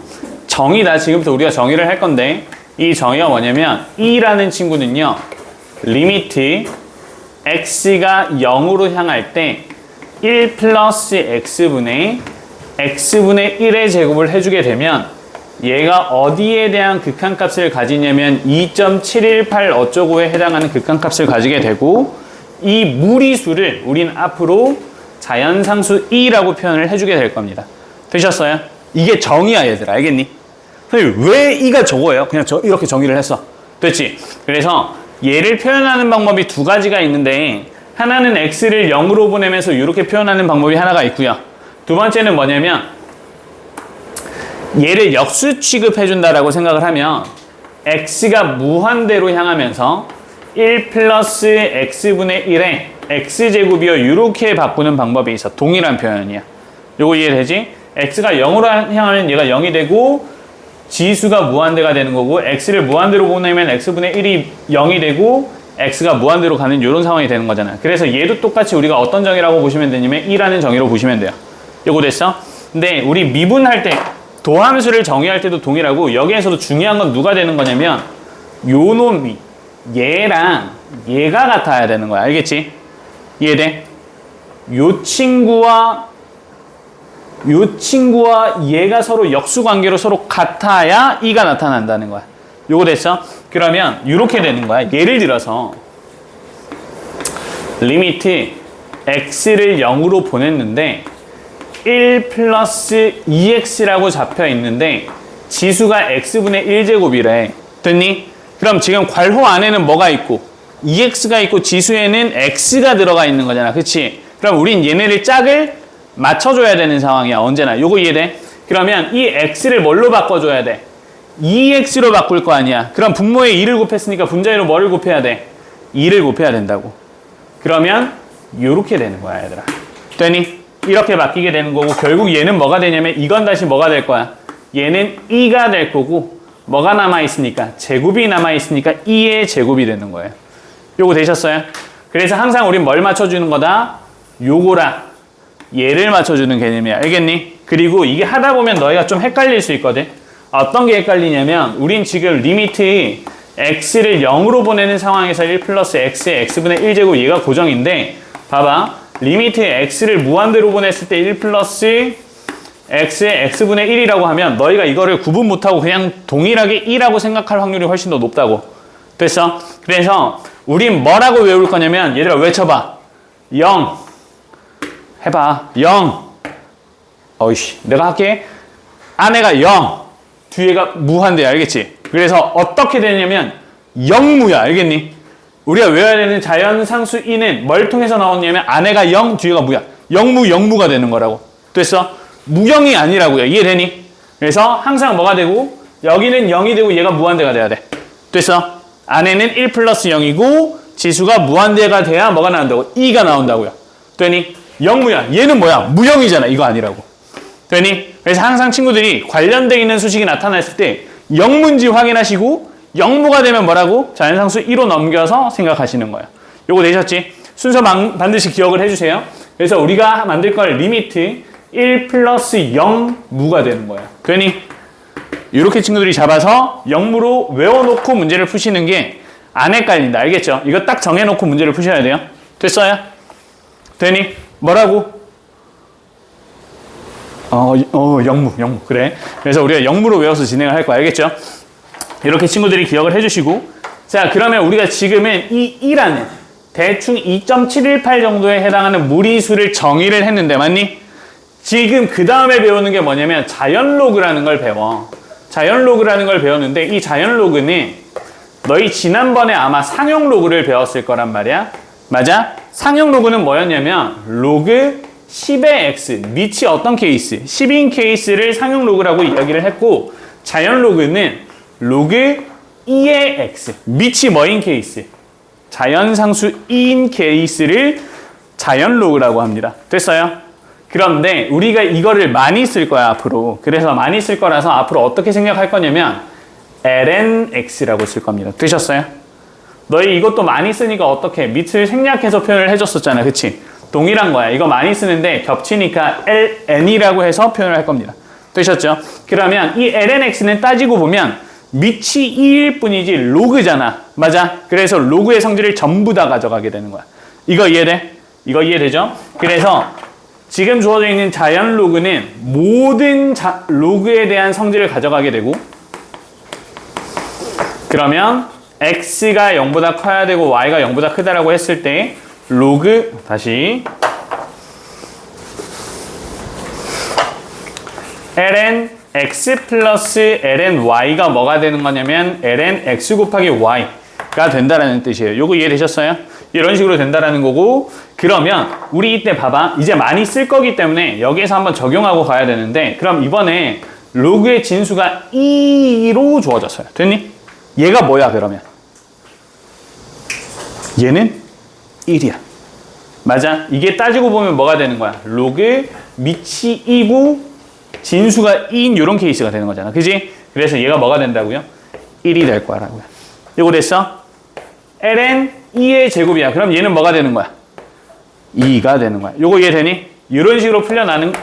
정의다. 지금부터 우리가 정의를 할 건데, 이 정의가 뭐냐면 2라는 친구는요, 리미트 x가 0으로 향할 때 1 플러스 x분의 1의 제곱을 해주게 되면 얘가 어디에 대한 극한값을 가지냐면 2.718 어쩌고에 해당하는 극한값을 가지게 되고, 이 무리수를 우린 앞으로 자연상수 2라고 표현을 해주게 될 겁니다. 되셨어요? 이게 정의야, 얘들아. 알겠니? 선생님, 왜 2가 저거예요? 그냥 이렇게 정의를 했어. 됐지? 그래서 얘를 표현하는 방법이 두 가지가 있는데, 하나는 x를 0으로 보내면서 이렇게 표현하는 방법이 하나가 있고요. 두 번째는 뭐냐면 얘를 역수 취급해준다라고 생각을 하면 x가 무한대로 향하면서 1 플러스 x분의 1에 x제곱이요 이렇게 바꾸는 방법이 있어. 동일한 표현이야. 요거 이해되지? x가 0으로 향하면 얘가 0이 되고 지수가 무한대가 되는 거고 x를 무한대로 보내면 x분의 1이 0이 되고 x가 무한대로 가는 이런 상황이 되는 거잖아. 그래서 얘도 똑같이 우리가 어떤 정의라고 보시면 되냐면 2라는 정의로 보시면 돼요. 요거 됐어? 근데 우리 미분할 때 도함수를 정의할 때도 동일하고 여기에서도 중요한 건 누가 되는 거냐면 요 놈이 얘랑 얘가 같아야 되는 거야. 알겠지? 이해돼? 요 친구와 얘가 서로 역수관계로 서로 같아야 이가 나타난다는 거야. 요거 됐어? 그러면 이렇게 되는 거야. 예를 들어서 리미트 x를 0으로 보냈는데 1 플러스 2x라고 잡혀 있는데 지수가 x분의 1제곱이래. 됐니? 그럼 지금 괄호 안에는 뭐가 있고 2x가 있고 지수에는 x가 들어가 있는 거잖아. 그치? 그럼 우린 얘네를 짝을 맞춰줘야 되는 상황이야. 언제나. 요거 이해돼? 그러면 이 x를 뭘로 바꿔줘야 돼? 2x로 바꿀 거 아니야. 그럼 분모에 2를 곱했으니까 분자에로 뭐를 곱해야 돼? 2를 곱해야 된다고. 그러면 요렇게 되는 거야, 얘들아. 되니? 이렇게 바뀌게 되는 거고 결국 얘는 뭐가 되냐면 이건 다시 뭐가 될 거야? 얘는 2가 될 거고 뭐가 남아있으니까? 제곱이 남아있으니까 2의 제곱이 되는 거예요. 요거 되셨어요? 그래서 항상 우린 뭘 맞춰주는 거다? 요거랑 얘를 맞춰주는 개념이야. 알겠니? 그리고 이게 하다 보면 너희가 좀 헷갈릴 수 있거든. 어떤 게 헷갈리냐면 우린 지금 리미트 x를 0으로 보내는 상황에서 1 플러스 x의 x분의 1제곱 얘가 고정인데 봐봐. 리미트 x를 무한대로 보냈을 때 1 플러스 x의 x분의 1이라고 하면 너희가 이거를 구분 못하고 그냥 동일하게 2라고 생각할 확률이 훨씬 더 높다고. 됐어? 그래서 우린 뭐라고 외울 거냐면 얘들아 외쳐봐. 0 해봐. 0 어이씨 내가 할게. 안에가 0 뒤에가 무한대야. 알겠지? 그래서 어떻게 되냐면 영무야. 알겠니? 우리가 외워야 되는 자연상수 2는 뭘 통해서 나오냐면 안에가 0 뒤에가 무야. 영무가 되는 거라고. 됐어? 무영이 아니라고요. 이해되니? 그래서 항상 뭐가 되고 여기는 0이 되고 얘가 무한대가 돼야 돼. 됐어? 안에는 1 플러스 0이고 지수가 무한대가 돼야 뭐가 나온다고? 2가 나온다고요. 되니? 영무야. 얘는 뭐야? 무영이잖아. 이거 아니라고. 되니? 그래서 항상 친구들이 관련되어 있는 수식이 나타났을 때 영문지 확인하시고 영무가 되면 뭐라고? 자연상수 1로 넘겨서 생각하시는 거예요. 요거 되셨지? 순서 반드시 기억을 해주세요. 그래서 우리가 만들 걸 리미트 1 플러스 0무가 되는 거예요. 되니? 이렇게 친구들이 잡아서 영무로 외워놓고 문제를 푸시는 게 안 헷갈린다. 알겠죠? 이거 딱 정해놓고 문제를 푸셔야 돼요. 됐어요? 되니? 뭐라고? 영무. 그래. 그래서 우리가 영무로 외워서 진행을 할 거야. 알겠죠? 이렇게 친구들이 기억을 해주시고. 자, 그러면 우리가 지금은 이 2라는 대충 2.718 정도에 해당하는 무리수를 정의를 했는데, 맞니? 지금 그 다음에 배우는 게 뭐냐면 자연로그라는 걸 배워. 자연로그라는 걸 배웠는데 이 자연로그는 너희 지난번에 아마 상용로그를 배웠을 거란 말이야. 맞아? 상용로그는 뭐였냐면 로그 10의 x, 밑이 어떤 케이스? 10인 케이스를 상용로그라고 이야기를 했고 자연로그는 로그 2의 x, 밑이 뭐인 케이스? 자연상수 2인 케이스를 자연로그라고 합니다. 됐어요? 그런데 우리가 이거를 많이 쓸 거야 앞으로. 그래서 많이 쓸 거라서 앞으로 어떻게 생각할 거냐면 lnx라고 쓸 겁니다. 되셨어요? 너희 이것도 많이 쓰니까 어떻게 밑을 생략해서 표현을 해줬었잖아. 그치? 동일한 거야. 이거 많이 쓰는데 겹치니까 ln이라고 해서 표현을 할 겁니다. 되셨죠? 그러면 이 lnx는 따지고 보면 밑이 2일 뿐이지 로그잖아. 맞아? 그래서 로그의 성질을 전부 다 가져가게 되는 거야. 이거 이해돼? 이거 이해되죠? 그래서 지금 주어져 있는 자연 로그는 모든 로그에 대한 성질을 가져가게 되고 그러면 x가 0보다 커야 되고 y가 0보다 크다라고 했을 때 로그 다시 ln x 플러스 ln y가 뭐가 되는 거냐면 ln x 곱하기 y 된다라는 뜻이에요. 요거 이해되셨어요? 이런 식으로 된다라는 거고, 그러면 우리 이때 봐봐. 이제 많이 쓸 거기 때문에 여기에서 한번 적용하고 가야 되는데, 그럼 이번에 로그의 진수가 2로 주어졌어요. 됐니? 얘가 뭐야 그러면? 얘는 1이야. 맞아? 이게 따지고 보면 뭐가 되는 거야? 로그 밑이 2고 진수가 2인 이런 케이스가 되는 거잖아. 그지? 그래서 얘가 뭐가 된다고요? 1이 될 거라고요. 이거 됐어? ln 2의 제곱이야. 그럼 얘는 뭐가 되는 거야? 2가 되는 거야. 요거 이해되니? 이런 식으로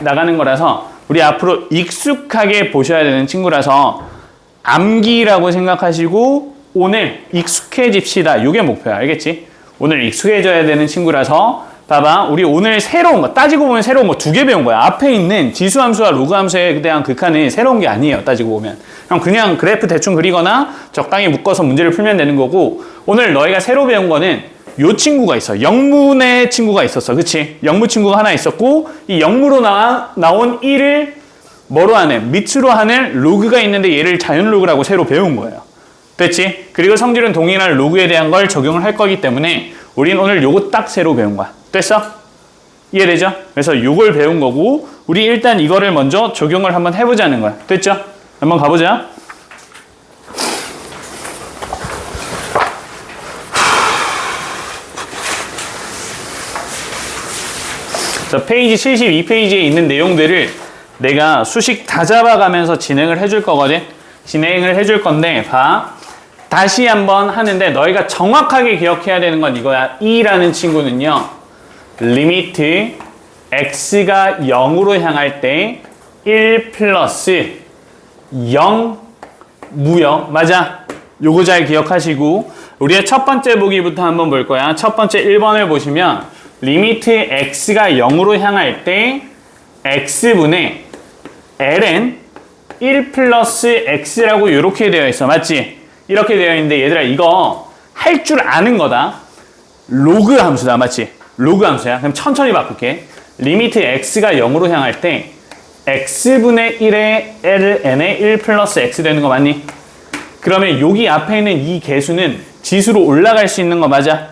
나가는 거라서 우리 앞으로 익숙하게 보셔야 되는 친구라서 암기라고 생각하시고 오늘 익숙해집시다. 요게 목표야. 알겠지? 오늘 익숙해져야 되는 친구라서 봐봐. 우리 오늘 새로운 거, 따지고 보면 새로운 거 2개 배운 거야. 앞에 있는 지수함수와 로그함수에 대한 극한은 새로운 게 아니에요. 따지고 보면. 그냥 그래프 대충 그리거나 적당히 묶어서 문제를 풀면 되는 거고, 오늘 너희가 새로 배운 거는 요 친구가 있어. 영문의 친구가 있었어. 그치? 영문 친구가 하나 있었고, 이 영문으로 나온 1을 뭐로 하는? 밑으로 하는 로그가 있는데 얘를 자연 로그라고 새로 배운 거예요. 됐지? 그리고 성질은 동일한 로그에 대한 걸 적용을 할 거기 때문에 우린 오늘 요거 딱 새로 배운 거야. 됐어? 이해되죠? 그래서 요걸 배운 거고, 우리 일단 이거를 먼저 적용을 한번 해보자는 거야. 됐죠? 한번 가보자. 자, 페이지 72페이지에 있는 내용들을 내가 수식 다 잡아가면서 진행을 해줄 거거든. 진행을 해줄 건데 봐. 다시 한번 하는데 너희가 정확하게 기억해야 되는 건 이거야. E라는 친구는요. 리미트 x가 0으로 향할 때 1 플러스 0 무역. 맞아. 요거 잘 기억하시고 우리의 첫 번째 보기부터 한번 볼 거야. 첫 번째 1번을 보시면 리미트 x가 0으로 향할 때 x분의 ln 1 플러스 x라고 이렇게 되어 있어. 맞지? 이렇게 되어 있는데 얘들아 이거 할 줄 아는 거다. 로그 함수다. 맞지? 로그 함수야. 그럼 천천히 바꿀게. 리미트 x가 0으로 향할 때 x분의 1의 ln의 1 플러스 x 되는 거 맞니? 그러면 여기 앞에 있는 이 개수는 지수로 올라갈 수 있는 거 맞아?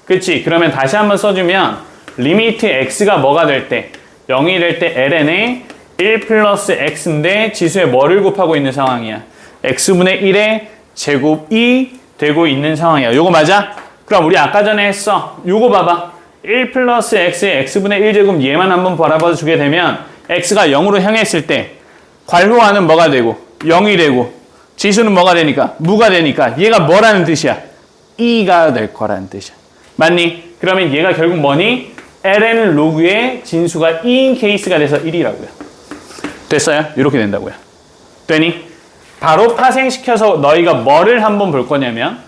그치? 그러면 다시 한번 써주면 리미트 x가 뭐가 될 때? 0이 될 때 ln의 1 플러스 x인데 지수에 뭐를 곱하고 있는 상황이야? x분의 1의 제곱이 되고 있는 상황이야. 요거 맞아? 그럼 우리 아까 전에 했어. 요거 봐봐. 1 플러스 x의 x분의 1제곱 얘만 한번 바라봐 주게 되면 x가 0으로 향했을 때 괄호하는 뭐가 되고 0이 되고 지수는 뭐가 되니까? 무가 되니까 얘가 뭐라는 뜻이야? 2가 될 거라는 뜻이야. 맞니? 그러면 얘가 결국 뭐니? ln 로그의 진수가 2인 케이스가 돼서 1이라고요. 됐어요? 이렇게 된다고요. 되니? 바로 파생시켜서 너희가 뭐를 한번 볼 거냐면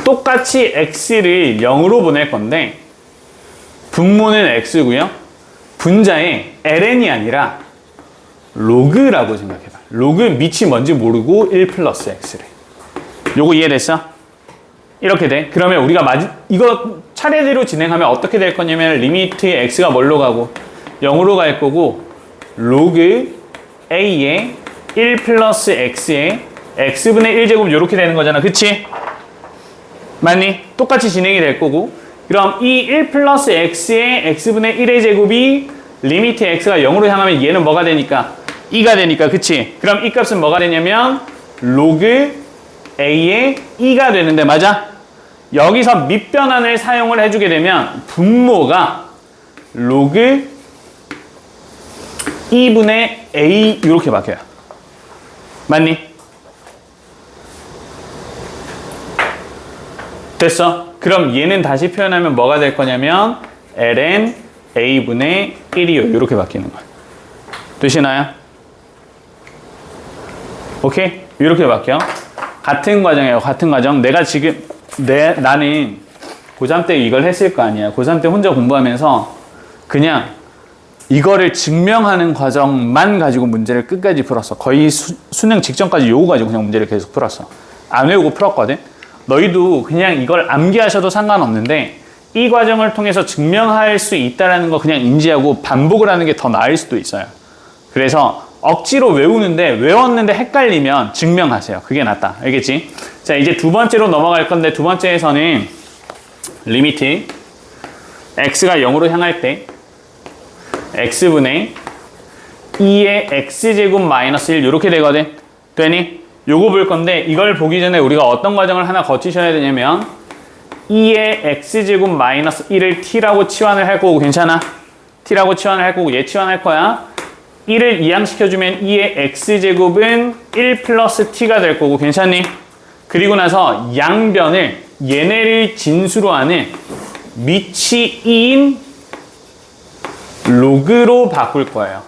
똑같이 x를 0으로 보낼 건데 분모는 x고요. 분자에 ln이 아니라 로그라고 생각해봐. 로그 밑이 뭔지 모르고 1 플러스 x를. 요거 이해됐어? 이렇게 돼. 그러면 우리가 이거 차례대로 진행하면 어떻게 될 거냐면 리미트 x가 뭘로 가고 0으로 갈 거고 로그 a의 1 플러스 x의 x분의 1제곱 이렇게 되는 거잖아. 그치? 맞니? 똑같이 진행이 될 거고 그럼 이 1 플러스 x의 x분의 1의 제곱이 리미트 x가 0으로 향하면 얘는 뭐가 되니까? 2가 되니까. 그치? 그럼 이 값은 뭐가 되냐면 로그 a의 2가 되는데 맞아? 여기서 밑변환을 사용을 해주게 되면 분모가 로그 2분의 a 이렇게 바뀌어요. 맞니? 됐어? 그럼 얘는 다시 표현하면 뭐가 될 거냐면 ln a분의 1이요. 이렇게 바뀌는 거야. 되시나요? 오케이? 이렇게 바뀌어. 같은 과정이에요. 같은 과정. 내가 지금 나는 고3 때 이걸 했을 거 아니야. 고3 때 혼자 공부하면서 그냥 이거를 증명하는 과정만 가지고 문제를 끝까지 풀었어. 거의 수능 직전까지 요거 가지고 그냥 문제를 계속 풀었어. 안 외우고 풀었거든. 너희도 그냥 이걸 암기하셔도 상관없는데 이 과정을 통해서 증명할 수 있다는 거 그냥 인지하고 반복을 하는 게 더 나을 수도 있어요. 그래서 억지로 외우는데 외웠는데 헷갈리면 증명하세요. 그게 낫다. 알겠지? 자, 이제 두 번째로 넘어갈 건데 두 번째에서는 리미트 x가 0으로 향할 때 x분의 2의 x제곱 마이너스 1 이렇게 되거든. 되니? 요거 볼 건데 이걸 보기 전에 우리가 어떤 과정을 하나 거치셔야 되냐면 2의 x제곱 마이너스 1을 t라고 치환을 할 거고 괜찮아? t라고 치환을 할 거고 얘 치환할 거야. 1을 이항시켜주면 2의 x제곱은 1 플러스 t가 될 거고 괜찮니? 그리고 나서 양변을 얘네를 진수로 하는 밑이 2인 로그로 바꿀 거예요.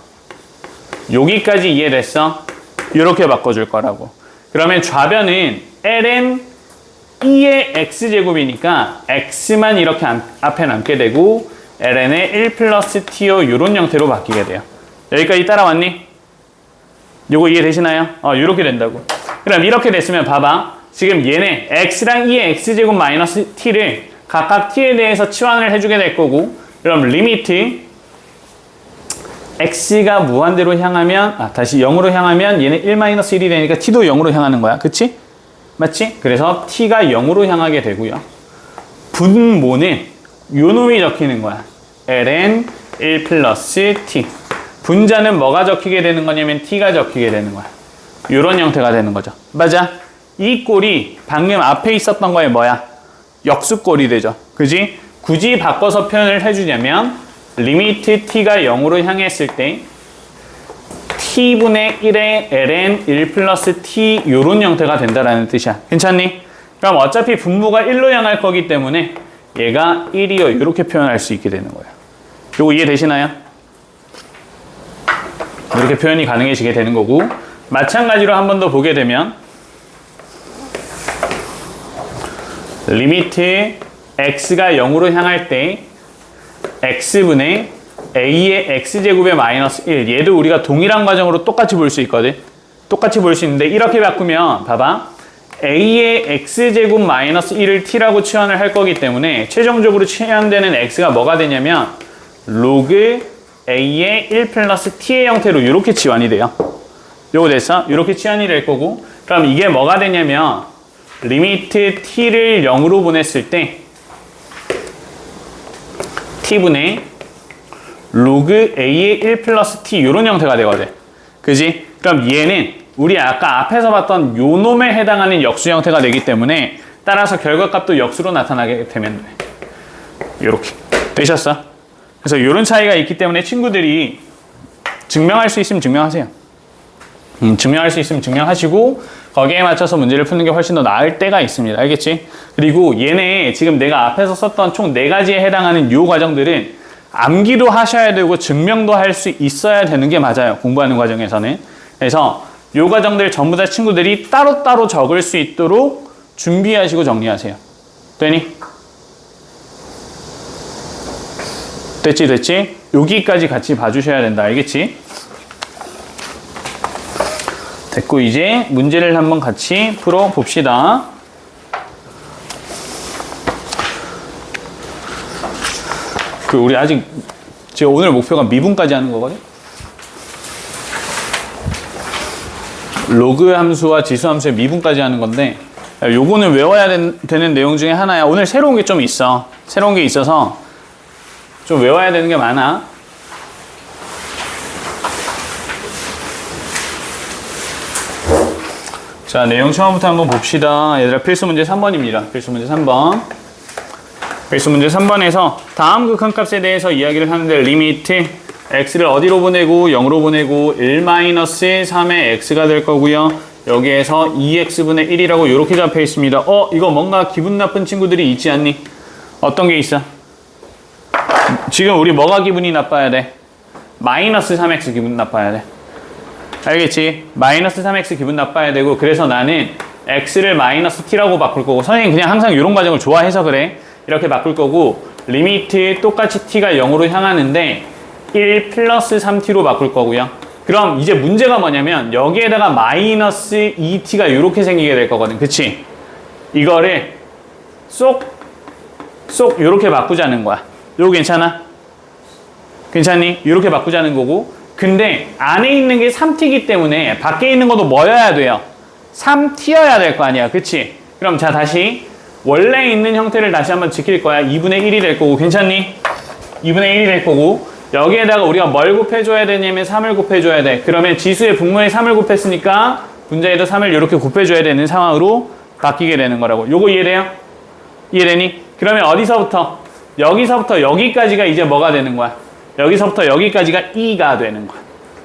여기까지 이해됐어? 이렇게 바꿔줄 거라고. 그러면 좌변은 ln 2의 x제곱이니까 x만 이렇게 앞에 남게 되고 ln의 1 플러스 t요 이런 형태로 바뀌게 돼요. 여기까지 따라왔니? 요거 이해되시나요? 이렇게 된다고. 그럼 이렇게 됐으면 봐봐. 지금 얘네 x랑 2의 x제곱 마이너스 t를 각각 t에 대해서 치환을 해주게 될 거고 그럼 리미트 x가 무한대로 향하면 다시 0으로 향하면 얘는 1-1이 되니까 t도 0으로 향하는 거야. 그치? 맞지? 그래서 t가 0으로 향하게 되고요. 분모는 요 놈이 적히는 거야. ln 1 플러스 t. 분자는 뭐가 적히게 되는 거냐면 t가 적히게 되는 거야. 요런 형태가 되는 거죠. 맞아? 이 꼴이 방금 앞에 있었던 거에 뭐야? 역수꼴이 되죠. 그지? 굳이 바꿔서 표현을 해주냐면 리미트 t가 0으로 향했을 때 t분의 1의 ln 1 플러스 t 요런 형태가 된다라는 뜻이야. 괜찮니? 그럼 어차피 분모가 1로 향할 거기 때문에 얘가 1이요 이렇게 표현할 수 있게 되는 거예요. 요거 이해되시나요? 이렇게 표현이 가능해지게 되는 거고 마찬가지로 한 번 더 보게 되면 리미트 x가 0으로 향할 때 x분의 a의 x제곱의 마이너스 1 얘도 우리가 동일한 과정으로 똑같이 볼 수 있거든. 똑같이 볼 수 있는데 이렇게 바꾸면 봐봐 a의 x제곱 마이너스 1을 t라고 치환을 할 거기 때문에 최종적으로 치환되는 x가 뭐가 되냐면 로그 a의 1 플러스 t의 형태로 이렇게 치환이 돼요. 요거 됐어? 이렇게 치환이 될 거고 그럼 이게 뭐가 되냐면 리미트 t를 0으로 보냈을 때 t분의 로그 a의 1 플러스 t 이런 형태가 되거든. 그지? 그럼 얘는 우리 아까 앞에서 봤던 요 놈에 해당하는 역수 형태가 되기 때문에 따라서 결과값도 역수로 나타나게 되면 돼. 요렇게. 되셨어? 그래서 이런 차이가 있기 때문에 친구들이 증명할 수 있으면 증명하세요. 증명할 수 있으면 증명하시고 거기에 맞춰서 문제를 푸는 게 훨씬 더 나을 때가 있습니다. 알겠지? 그리고 얘네 지금 내가 앞에서 썼던 총 4가지에 해당하는 요 과정들은 암기도 하셔야 되고 증명도 할 수 있어야 되는 게 맞아요. 공부하는 과정에서는. 그래서 요 과정들 전부 다 친구들이 따로따로 적을 수 있도록 준비하시고 정리하세요. 되니? 됐지? 여기까지 같이 봐주셔야 된다. 알겠지? 됐고 이제 문제를 한번 같이 풀어봅시다. 우리 아직 지금 오늘 목표가 미분까지 하는 거거든? 로그 함수와 지수 함수의 미분까지 하는 건데 요거는 외워야 되는 내용 중에 하나야. 오늘 새로운 게 좀 있어. 새로운 게 있어서 좀 외워야 되는 게 많아. 자, 내용 처음부터 한번 봅시다. 얘들아, 필수 문제 3번입니다. 필수 문제 3번. 필수 문제 3번에서 다음 극한값에 대해서 이야기를 하는데 리미트 x를 어디로 보내고 0으로 보내고 1-3의 x가 될 거고요. 여기에서 2x분의 1이라고 이렇게 잡혀 있습니다. 이거 뭔가 기분 나쁜 친구들이 있지 않니? 어떤 게 있어? 지금 우리 뭐가 기분이 나빠야 돼? -3x 기분 나빠야 돼. 알겠지? -3x 기분 나빠야 되고 그래서 나는 x를 -t라고 바꿀 거고 선생님 그냥 항상 이런 과정을 좋아해서 그래. 이렇게 바꿀 거고 리미트 똑같이 t가 0으로 향하는데 1 플러스 3t로 바꿀 거고요. 그럼 이제 문제가 뭐냐면 여기에다가 -2t가 이렇게 생기게 될 거거든. 그치? 이거를 쏙 이렇게 바꾸자는 거야. 요거 괜찮아? 괜찮니? 이렇게 바꾸자는 거고 근데 안에 있는 게 3t이기 때문에 밖에 있는 것도 뭐여야 돼요? 3t여야 될 거 아니야. 그치? 그럼 자, 다시 원래 있는 형태를 다시 한번 지킬 거야. 2분의 1이 될 거고, 괜찮니? 2분의 1이 될 거고, 여기에다가 우리가 뭘 곱해줘야 되냐면 3을 곱해줘야 돼. 그러면 지수의 분모에 3을 곱했으니까 분자에도 3을 이렇게 곱해줘야 되는 상황으로 바뀌게 되는 거라고. 요거 이해돼요? 이해되니? 그러면 어디서부터? 여기서부터 여기까지가 이제 뭐가 되는 거야? 여기서부터 여기까지가 2가 되는 거야.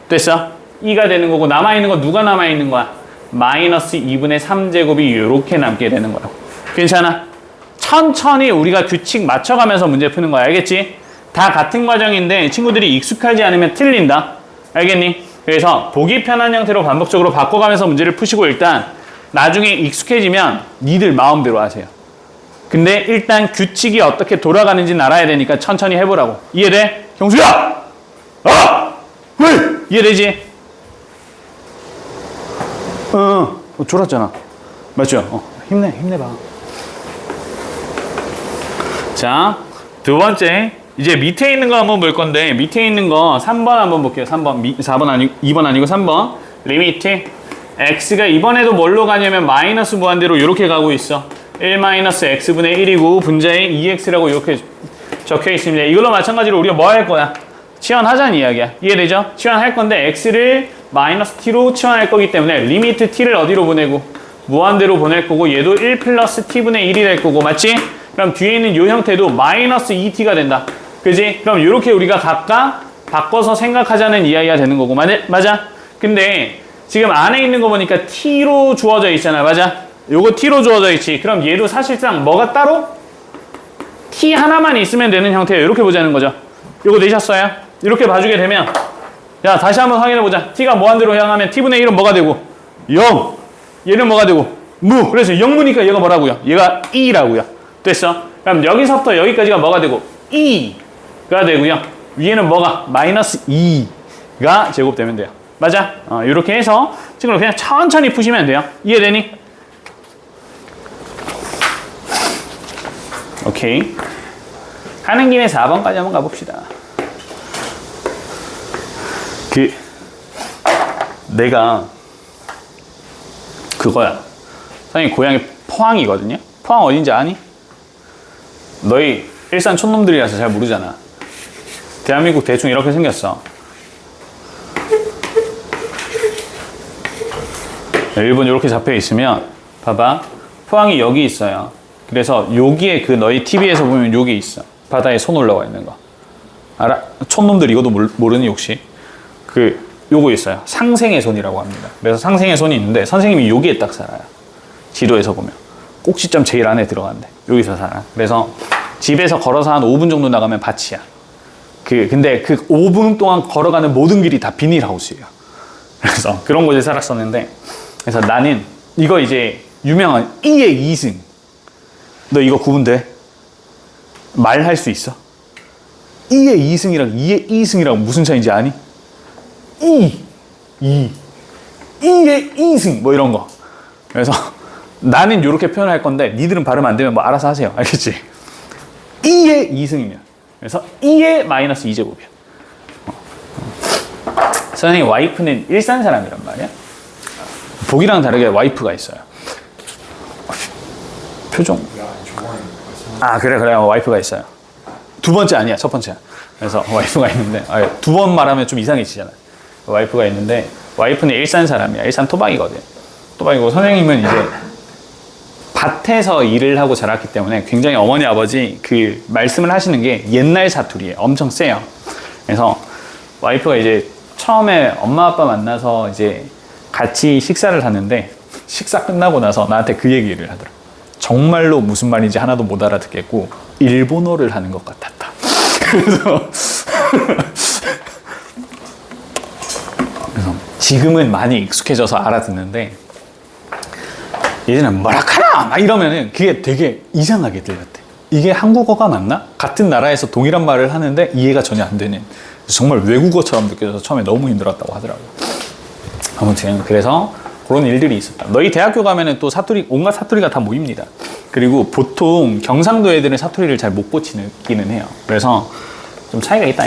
됐어? 2가 되는 거고, 남아있는 거 누가 남아있는 거야? 마이너스 2분의 3제곱이 이렇게 남게 되는 거라고. 괜찮아? 천천히 우리가 규칙 맞춰가면서 문제 푸는 거야. 알겠지? 다 같은 과정인데 친구들이 익숙하지 않으면 틀린다. 알겠니? 그래서 보기 편한 형태로 반복적으로 바꿔가면서 문제를 푸시고, 일단 나중에 익숙해지면 니들 마음대로 하세요. 근데 일단 규칙이 어떻게 돌아가는지는 알아야 되니까 천천히 해보라고. 이해돼? 경수야! 왜? 이해되지? 졸았잖아. 맞죠? 힘내봐. 자, 두 번째. 이제 밑에 있는 거 한번 볼 건데, 밑에 있는 거 3번 한번 볼게요. 3번. 4번 아니고, 2번 아니고 3번. 리미트. x가 이번에도 뭘로 가냐면 마이너스 무한대로 이렇게 가고 있어. 1-x분의 1이고, 분자에 2x라고 이렇게 적혀 있습니다. 이걸로 마찬가지로 우리가 뭐 할 거야? 치환하자는 이야기야. 이해되죠? 치환할 건데, x를 마이너스 t로 치환할 거기 때문에, 리미트 t를 어디로 보내고? 무한대로 보낼 거고, 얘도 1 플러스 t분의 1이 될 거고, 맞지? 그럼 뒤에 있는 이 형태도 마이너스 2t가 된다. 그지? 그럼 이렇게 우리가 각각 바꿔서 생각하자는 이야기가 되는 거고. 맞아? 근데 지금 안에 있는 거 보니까 t로 주어져 있잖아. 맞아? 요거 t로 주어져 있지. 그럼 얘도 사실상 뭐가 따로? t 하나만 있으면 되는 형태예요. 이렇게 보자는 거죠. 요거 내셨어요? 이렇게 봐주게 되면, 야, 다시 한번 확인해 보자. t가 무한대로 향하면 t분의 1은 뭐가 되고? 0. 얘는 뭐가 되고? 무. 그래서 0무니까 얘가 뭐라고요? 얘가 2라고요. 됐어? 그럼 여기서부터 여기까지가 뭐가 되고? 2가 되고요. 위에는 뭐가? 마이너스 2가 제곱되면 돼요. 맞아? 이렇게 해서 친구들 그냥 천천히 푸시면 돼요. 이해되니? 오케이. 가는 김에 4번까지 한번 가봅시다. 내가 그거야. 선생님 고향이 포항이거든요. 포항 어딘지 아니? 너희 일산 촌놈들이라서 잘 모르잖아. 대한민국 대충 이렇게 생겼어. 일본 이렇게 잡혀 있으면 봐봐. 포항이 여기 있어요. 그래서 여기에 그 너희 TV에서 보면 여기 있어. 바다에 손 올라와 있는 거. 알아? 촌놈들 이것도 모르니 혹시? 요거 있어요. 상생의 손이라고 합니다. 그래서 상생의 손이 있는데 선생님이 여기에 딱 살아요. 지도에서 보면. 꼭지점 제일 안에 들어간대. 여기서 살아. 그래서 집에서 걸어서 한 5분 정도 나가면 밭이야. 근데 그 5분 동안 걸어가는 모든 길이 다 비닐하우스예요. 그래서 그런 곳에 살았었는데, 그래서 나는 이거 이제 유명한 2의 2승. 너 이거 구분 돼? 말할 수 있어? 2의 2승이랑 2의 2승이랑 무슨 차이인지 아니? 2의 2승 뭐 이런 거. 그래서 나는 이렇게 표현할 건데 니들은 발음 안 되면 뭐 알아서 하세요. 알겠지? 2의 2승이면 그래서 2의 마이너스 2제곱이야. 선생님 와이프는 일산 사람이란 말이야. 보기랑 다르게 와이프가 있어요. 표정. 그래 와이프가 있어요. 두 번째 아니야, 첫 번째야. 그래서 와이프가 있는데 두 번 말하면 좀 이상해지잖아. 와이프가 있는데 와이프는 일산 사람이야. 일산 토박이거든. 토박이고 선생님은 이제 밭에서 일을 하고 자랐기 때문에 굉장히 어머니 아버지 그 말씀을 하시는 게 옛날 사투리예요. 엄청 세요. 그래서 와이프가 이제 처음에 엄마 아빠 만나서 이제 같이 식사를 하는데 식사 끝나고 나서 나한테 그 얘기를 하더라. 정말로 무슨 말인지 하나도 못 알아듣겠고 일본어를 하는 것 같았다. 그래서 지금은 많이 익숙해져서 알아듣는데 예전에 뭐라 카나 막 이러면은 그게 되게 이상하게 들렸대. 이게 한국어가 맞나? 같은 나라에서 동일한 말을 하는데 이해가 전혀 안 되는, 정말 외국어처럼 느껴져서 처음에 너무 힘들었다고 하더라고요. 아무튼 그래서 그런 일들이 있었다. 너희 대학교 가면은 또 사투리, 온갖 사투리가 다 모입니다. 그리고 보통 경상도 애들은 사투리를 잘 못 고치기는 해요. 그래서 좀 차이가 있다.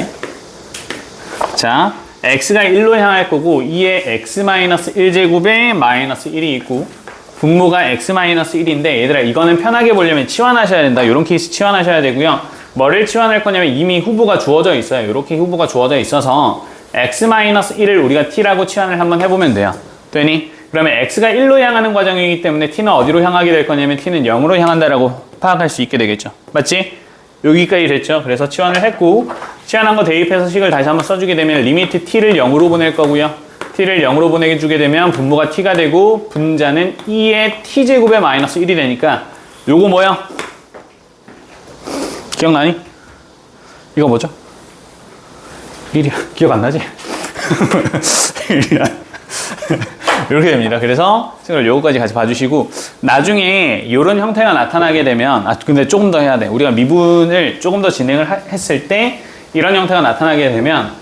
자, x가 1로 향할 거고 2에 x-1제곱에 마이너스 1이 있고 분모가 x-1인데 얘들아 이거는 편하게 보려면 치환하셔야 된다. 이런 케이스 치환하셔야 되고요. 뭐를 치환할 거냐면 이미 후보가 주어져 있어요. 이렇게 후보가 주어져 있어서 x-1을 우리가 t라고 치환을 한번 해보면 돼요. 되니? 그러면 x가 1로 향하는 과정이기 때문에 t는 어디로 향하게 될 거냐면 t는 0으로 향한다라고 파악할 수 있게 되겠죠. 맞지? 여기까지 됐죠. 그래서 치환을 했고 치환한 거 대입해서 식을 다시 한번 써주게 되면 리미트 t를 0으로 보낼 거고요. t를 0으로 보내주게 되면 분모가 t가 되고 분자는 2의 t제곱에 마이너스 1이 되니까 요거 뭐야? 기억나니? 이거 뭐죠? 1이야. 기억 안 나지? 1이야. 이렇게 됩니다. 그래서 친구들 요거까지 같이 봐주시고 나중에 이런 형태가 나타나게 되면 근데 조금 더 해야 돼. 우리가 미분을 조금 더 진행을 했을 때 이런 형태가 나타나게 되면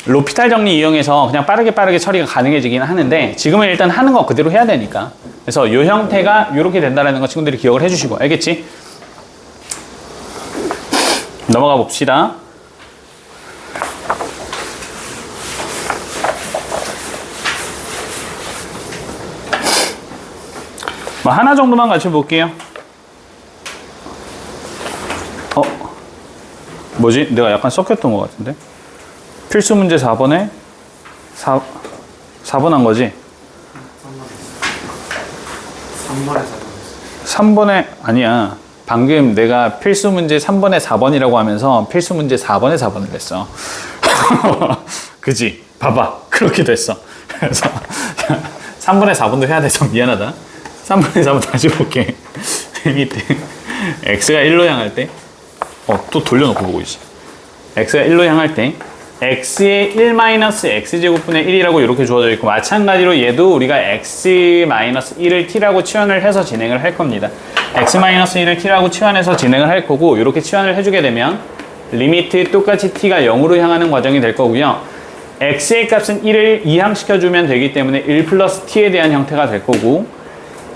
로피탈 정리 이용해서 그냥 빠르게 처리가 가능해지긴 하는데 지금은 일단 하는 거 그대로 해야 되니까 그래서 이 형태가 이렇게 된다는 거 친구들이 기억을 해주시고 알겠지? 넘어가 봅시다. 뭐 하나 정도만 같이 볼게요. 뭐지? 내가 약간 섞였던 것 같은데? 필수 문제 4번에 4번 한 거지? 3번에 아니야. 방금 내가 필수 문제 3번에 4번이라고 하면서 필수 문제 4번에 4번을 냈어. 그지? 봐봐. 그렇게 됐어. 그래서 3번에 4번도 해야 돼서 미안하다. 3번에 4번 다시 볼게. 밑에 x가 1로 향할 때 또 돌려놓고 보고 있어. x가 1로 향할 때 x의 1-x제곱분의 1이라고 이렇게 주어져 있고 마찬가지로 얘도 우리가 x-1을 t라고 치환을 해서 진행을 할 겁니다. x-1을 t라고 치환해서 진행을 할 거고 이렇게 치환을 해주게 되면 리미트 똑같이 t가 0으로 향하는 과정이 될 거고요. x의 값은 1을 이항시켜주면 되기 때문에 1 플러스 t에 대한 형태가 될 거고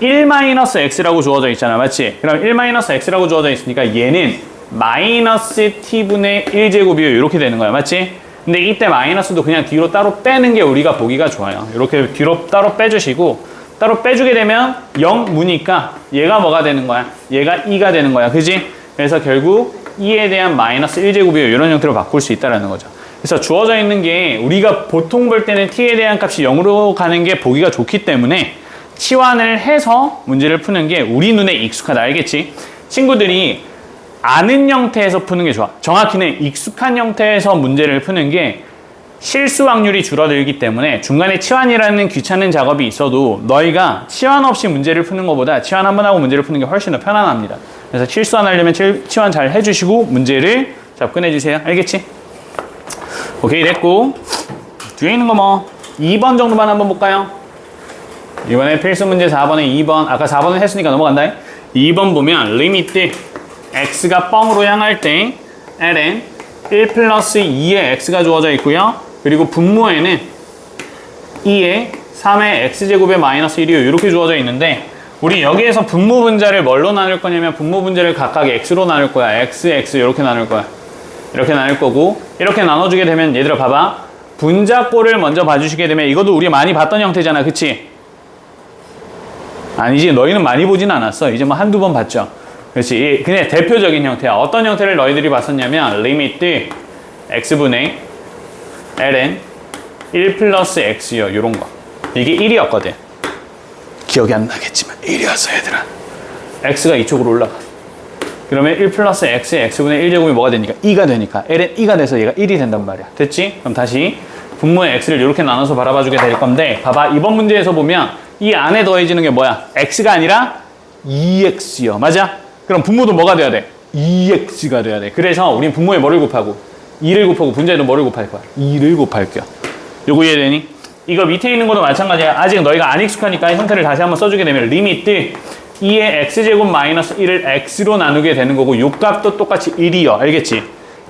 1-x라고 주어져 있잖아. 맞지? 그럼 1-x라고 주어져 있으니까 얘는 마이너스 t분의 1제곱이요. 이렇게 되는 거야. 맞지? 근데 이때 마이너스도 그냥 뒤로 따로 빼는 게 우리가 보기가 좋아요. 이렇게 뒤로 따로 빼주시고 따로 빼주게 되면 0무니까 얘가 뭐가 되는 거야? 얘가 2가 되는 거야. 그지? 그래서 결국 2에 대한 마이너스 1제곱이요. 이런 형태로 바꿀 수 있다는 거죠. 그래서 주어져 있는 게 우리가 보통 볼 때는 t에 대한 값이 0으로 가는 게 보기가 좋기 때문에 치환을 해서 문제를 푸는 게 우리 눈에 익숙하다. 알겠지? 친구들이 아는 형태에서 푸는 게 좋아. 정확히는 익숙한 형태에서 문제를 푸는 게 실수 확률이 줄어들기 때문에 중간에 치환이라는 귀찮은 작업이 있어도 너희가 치환 없이 문제를 푸는 것보다 치환 한번 하고 문제를 푸는 게 훨씬 더 편안합니다. 그래서 실수 안 하려면 치환 잘 해주시고 문제를 접근해주세요. 알겠지? 오케이 됐고 뒤에 있는 거 뭐 2번 정도만 한번 볼까요? 이번에 필수 문제 4번에 2번 아까 4번을 했으니까 넘어간다. 2번 보면 리미트 x가 뻥으로 향할 때 ln 1 플러스 2의 x가 주어져 있고요. 그리고 분모에는 2의 3의 x제곱에 마이너스 1이요. 이렇게 주어져 있는데 우리 여기에서 분모 분자를 뭘로 나눌 거냐면 분모 분자를 각각 x로 나눌 거야. x, x 이렇게 나눌 거야. 이렇게 나눌 거고 이렇게 나눠주게 되면 얘들아 봐봐. 분자꼴을 먼저 봐주시게 되면 이것도 우리 많이 봤던 형태잖아. 그치? 아니지. 너희는 많이 보진 않았어. 이제 뭐 한두 번 봤죠. 그렇지. 그냥 대표적인 형태야. 어떤 형태를 너희들이 봤었냐면 리미트 x분의 ln 1 플러스 x요. 요런 거. 이게 1이었거든. 기억이 안 나겠지만 1이었어 얘들아. x가 이쪽으로 올라가. 그러면 1 플러스 x의 x분의 1제곱이 뭐가 되니까? 2가 되니까 ln 2가 돼서 얘가 1이 된단 말이야. 됐지? 그럼 다시 분모의 x를 이렇게 나눠서 바라봐주게 될 건데 봐봐. 이번 문제에서 보면 이 안에 더해지는 게 뭐야? x가 아니라 2x요. 맞아? 그럼 분모도 뭐가 돼야 돼? 2x가 돼야 돼. 그래서 우린 분모에 뭐를 곱하고 2를 곱하고 분자에는 뭐를 곱할 거야? 2를 곱할 거야. 요거 이해되니? 이거 밑에 있는 것도 마찬가지야. 아직 너희가 안 익숙하니까 형태를 다시 한번 써주게 되면 리미트 2의 x제곱 마이너스 1을 x로 나누게 되는 거고 요 값도 똑같이 1이요. 알겠지?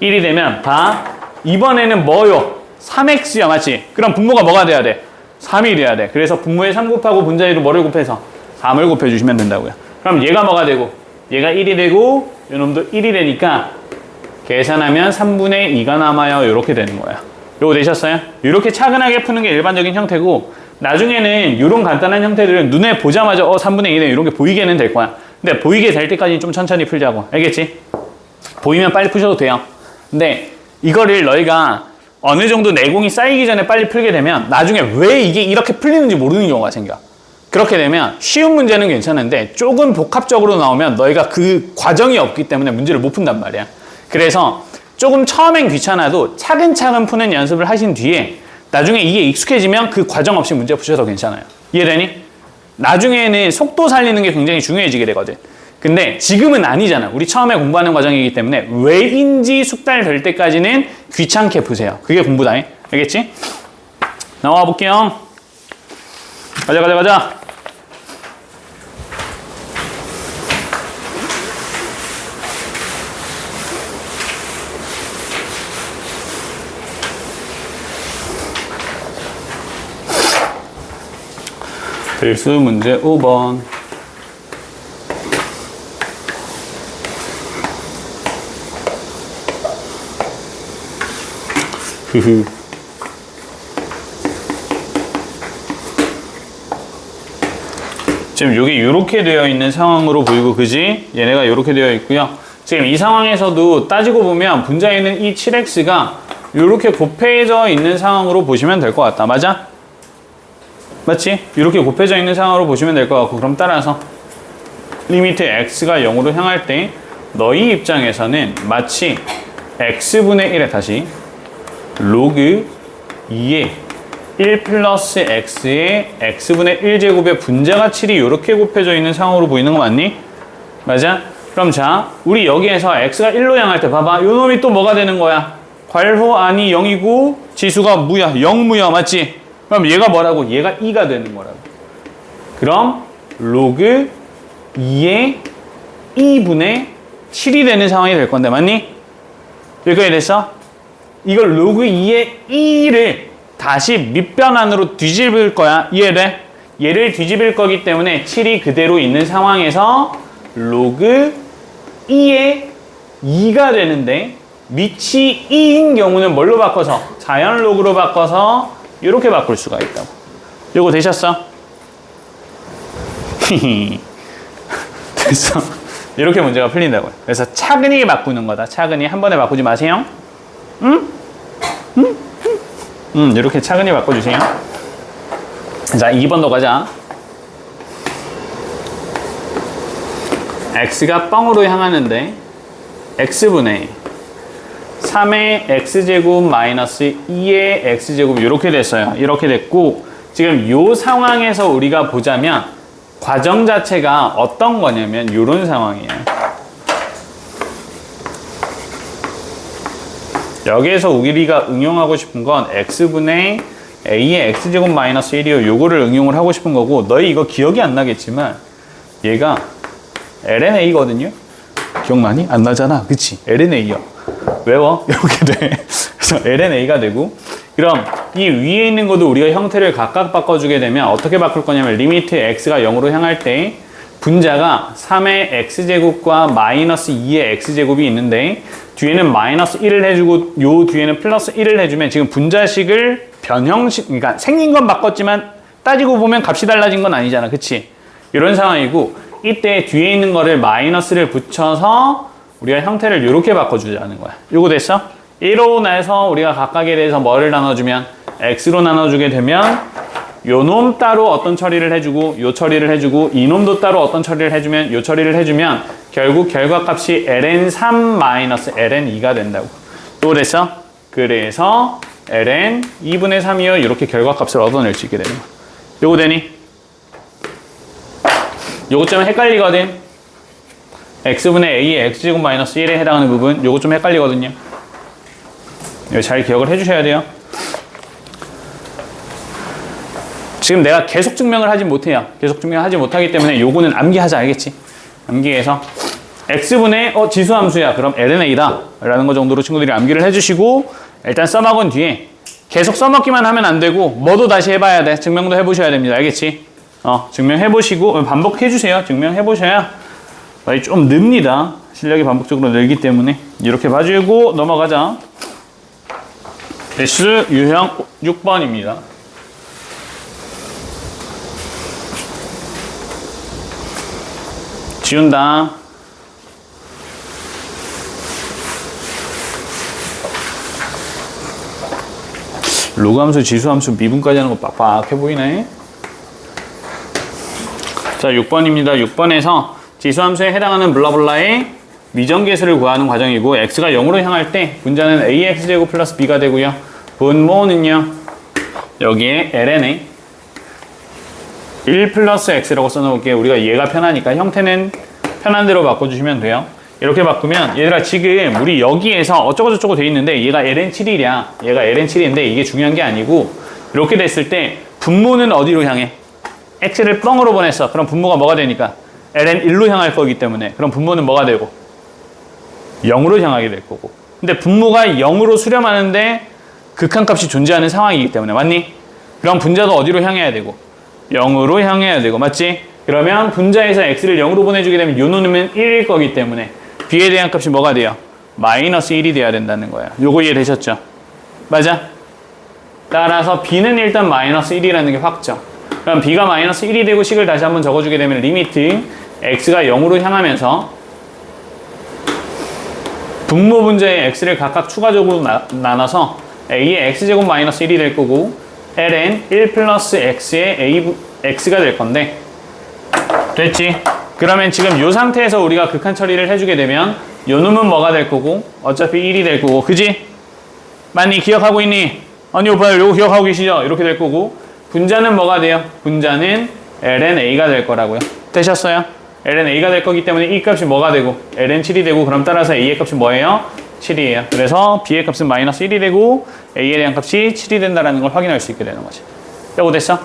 1이 되면 봐. 이번에는 뭐요? 3x야. 맞지? 그럼 분모가 뭐가 돼야 돼? 3이 돼야 돼. 그래서 분모에 3 곱하고 분자에도 뭐를 곱해서 3을 곱해주시면 된다고요. 그럼 얘가 뭐가 되고 얘가 1이 되고 요놈도 1이 되니까 계산하면 3분의 2가 남아요. 이렇게 되는 거야. 요거 되셨어요? 이렇게 차근하게 푸는 게 일반적인 형태고, 나중에는 이런 간단한 형태들은 눈에 보자마자 3분의 1에 이런 게 보이게는 될 거야. 근데 보이게 될 때까지 좀 천천히 풀자고. 알겠지? 보이면 빨리 푸셔도 돼요. 근데 이거를 너희가 어느 정도 내공이 쌓이기 전에 빨리 풀게 되면 나중에 왜 이게 이렇게 풀리는지 모르는 경우가 생겨. 그렇게 되면 쉬운 문제는 괜찮은데 조금 복합적으로 나오면 너희가 그 과정이 없기 때문에 문제를 못 푼단 말이야. 그래서 조금 처음엔 귀찮아도 차근차근 푸는 연습을 하신 뒤에 나중에 이게 익숙해지면 그 과정 없이 문제 푸셔도 괜찮아요. 이해되니? 나중에는 속도 살리는 게 굉장히 중요해지게 되거든. 근데 지금은 아니잖아. 우리 처음에 공부하는 과정이기 때문에 왜인지 숙달될 때까지는 귀찮게 푸세요. 그게 공부다. 알겠지? 나와 볼게요. 가자. 필수 문제 5번. 지금 이게 이렇게 되어 있는 상황으로 보이고, 그지? 얘네가 이렇게 되어 있고요. 지금 이 상황에서도 따지고 보면 분자에 있는 이 7x가 이렇게 곱해져 있는 상황으로 보시면 될 것 같다. 맞아? 맞지? 이렇게 곱해져 있는 상황으로 보시면 될 것 같고, 그럼 따라서 리미트 x가 0으로 향할 때 너희 입장에서는 마치 x분의 1에 다시 로그 2의 1 플러스 x의 x분의 1제곱의 분자가 7이 이렇게 곱해져 있는 상황으로 보이는 거 맞니? 맞아? 그럼 자, 우리 여기에서 x가 1로 향할 때 봐봐. 요 놈이 또 뭐가 되는 거야? 괄호 안이 0이고 지수가 무야. 0무야. 맞지? 그럼 얘가 뭐라고? 얘가 2가 되는 거라고. 그럼 로그 2의 2분의 7이 되는 상황이 될 건데 맞니? 여기까지 됐어? 이걸 로그 2의 2를 다시 밑변환으로 뒤집을 거야. 이해돼? 얘를 뒤집을 거기 때문에 7이 그대로 있는 상황에서 로그 2의 2가 되는데 밑이 2인 경우는 뭘로 바꿔서? 자연 로그로 바꿔서 이렇게 바꿀 수가 있다고. 요거 되셨어? 됐어. 이렇게 문제가 풀린다고요. 그래서 차근히 바꾸는 거다. 차근히. 한 번에 바꾸지 마세요. 응? 이렇게 차근히 바꿔주세요. 자, 2번도 가자. x가 뻥으로 향하는데 x분의 3의 x제곱 마이너스 2의 x제곱 이렇게 됐어요. 이렇게 됐고 지금 이 상황에서 우리가 보자면 과정 자체가 어떤 거냐면 이런 상황이에요. 여기에서 우리가 응용하고 싶은 건 x분의 a의 x제곱 마이너스 1이요. 요거를 응용을 하고 싶은 거고 너희 이거 기억이 안 나겠지만 얘가 ln-a거든요. 기억나니? 안 나잖아. 그치? ln-a요. 외워. 이렇게 돼. 그래서 ln-a가 되고 그럼 이 위에 있는 것도 우리가 형태를 각각 바꿔주게 되면 어떻게 바꿀 거냐면 리미트 x가 0으로 향할 때 분자가 3의 x제곱과 마이너스 2의 x제곱이 있는데 뒤에는 마이너스 1을 해주고 요 뒤에는 플러스 1을 해주면 지금 분자식을 변형식, 그러니까 생긴 건 바꿨지만 따지고 보면 값이 달라진 건 아니잖아. 그치? 이런 상황이고 이때 뒤에 있는 거를 마이너스를 붙여서 우리가 형태를 이렇게 바꿔주자는 거야. 요거 됐어? 1로 나서 우리가 각각에 대해서 뭐를 나눠주면 x로 나눠주게 되면 요 놈 따로 어떤 처리를 해주고 요 처리를 해주고 이 놈도 따로 어떤 처리를 해주면 요 처리를 해주면 결국 결과값이 ln3 마이너스 ln2가 된다고. 요거 됐어? 그래서 ln 2분의 3이요. 이렇게 결과값을 얻어낼 수 있게 되는 거야. 요거 되니? 요거 좀 헷갈리거든? x분의 a의 x제곱 마이너스 1에 해당하는 부분 요거 좀 헷갈리거든요. 이거 잘 기억을 해주셔야 돼요. 지금 내가 계속 증명을 하지 못해요. 계속 증명하지 못하기 때문에 요거는 암기하자. 알겠지? 암기해서 x분의 지수함수야. 그럼 ln-a다 라는 거 정도로 친구들이 암기를 해주시고 일단 써먹은 뒤에 계속 써먹기만 하면 안 되고 뭐도 다시 해봐야 돼. 증명도 해보셔야 됩니다. 알겠지? 증명해보시고 반복해주세요. 증명해보셔야 좀 늡니다. 실력이 반복적으로 늘기 때문에 이렇게 봐주고 넘어가자. S 유형 6번입니다. 지운다. 로그함수, 지수함수, 미분까지 하는 거 빡빡해 보이네. 자, 6번입니다. 6번에서 지수함수에 해당하는 블라블라의 미정계수를 구하는 과정이고 x가 0으로 향할 때 분자는 ax제곱 플러스 b가 되고요. 분모는요. 여기에 ln에 1 플러스 x라고 써놓을게요. 우리가 얘가 편하니까 형태는 편한 대로 바꿔주시면 돼요. 이렇게 바꾸면 얘들아 지금 우리 여기에서 어쩌고저쩌고 돼 있는데 얘가 ln7이랴. 얘가 ln7인데 이게 중요한 게 아니고 이렇게 됐을 때 분모는 어디로 향해? x를 뻥으로 보냈어. 그럼 분모가 뭐가 되니까? ln1로 향할 거기 때문에 그럼 분모는 뭐가 되고? 0으로 향하게 될 거고. 근데 분모가 0으로 수렴하는데 극한값이 존재하는 상황이기 때문에 맞니? 그럼 분자도 어디로 향해야 되고? 0으로 향해야 되고 맞지? 그러면 분자에서 x를 0으로 보내주게 되면 요 놈은 1일 거기 때문에 b에 대한 값이 뭐가 돼요? 마이너스 1이 돼야 된다는 거예요. 요거 이해되셨죠? 맞아? 따라서 b는 일단 마이너스 1이라는 게 확정. 그럼 b가 마이너스 1이 되고 식을 다시 한번 적어주게 되면 리미트 x가 0으로 향하면서 분모 분자의 x를 각각 추가적으로 나눠서 a의 x제곱 마이너스 1이 될 거고 ln 1 플러스 x의 x가 될 건데 됐지? 그러면 지금 이 상태에서 우리가 극한 처리를 해주게 되면 요 놈은 뭐가 될 거고 어차피 1이 될 거고 그지? 많이 기억하고 있니? 아니 오빠 요거 기억하고 계시죠? 이렇게 될 거고 분자는 뭐가 돼요? 분자는 lnA가 될 거라고요. 되셨어요? lnA가 될 거기 때문에 이 값이 뭐가 되고 ln7이 되고 그럼 따라서 A의 값이 뭐예요? 7이에요. 그래서 B의 값은 마이너스 1이 되고 A에 대한 값이 7이 된다는 걸 확인할 수 있게 되는 거지. 요거 됐어?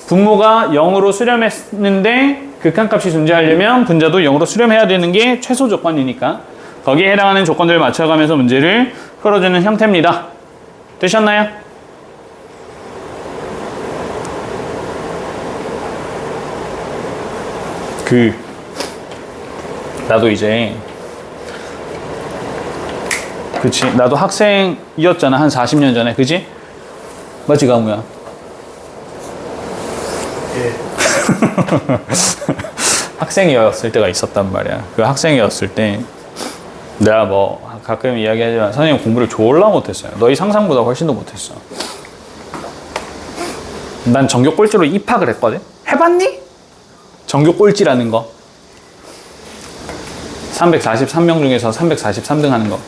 분모가 0으로 수렴했는데 극한값이 존재하려면 분자도 0으로 수렴해야 되는 게 최소 조건이니까 거기에 해당하는 조건들을 맞춰가면서 문제를 풀어주는 형태입니다. 되셨나요? 나도 이제 그치 나도 학생이었잖아 한 40년 전에 그치? 맞지 강우야? 예. 학생이었을 때가 있었단 말이야. 그 학생이었을 때 내가 뭐 가끔 이야기하지만 선생님 공부를 졸라 못했어요. 너희 상상보다 훨씬 더 못했어. 난 전교 꼴찌로 입학을 했거든? 해봤니? 전교 꼴찌라는 거 343명 중에서 343등 하는 거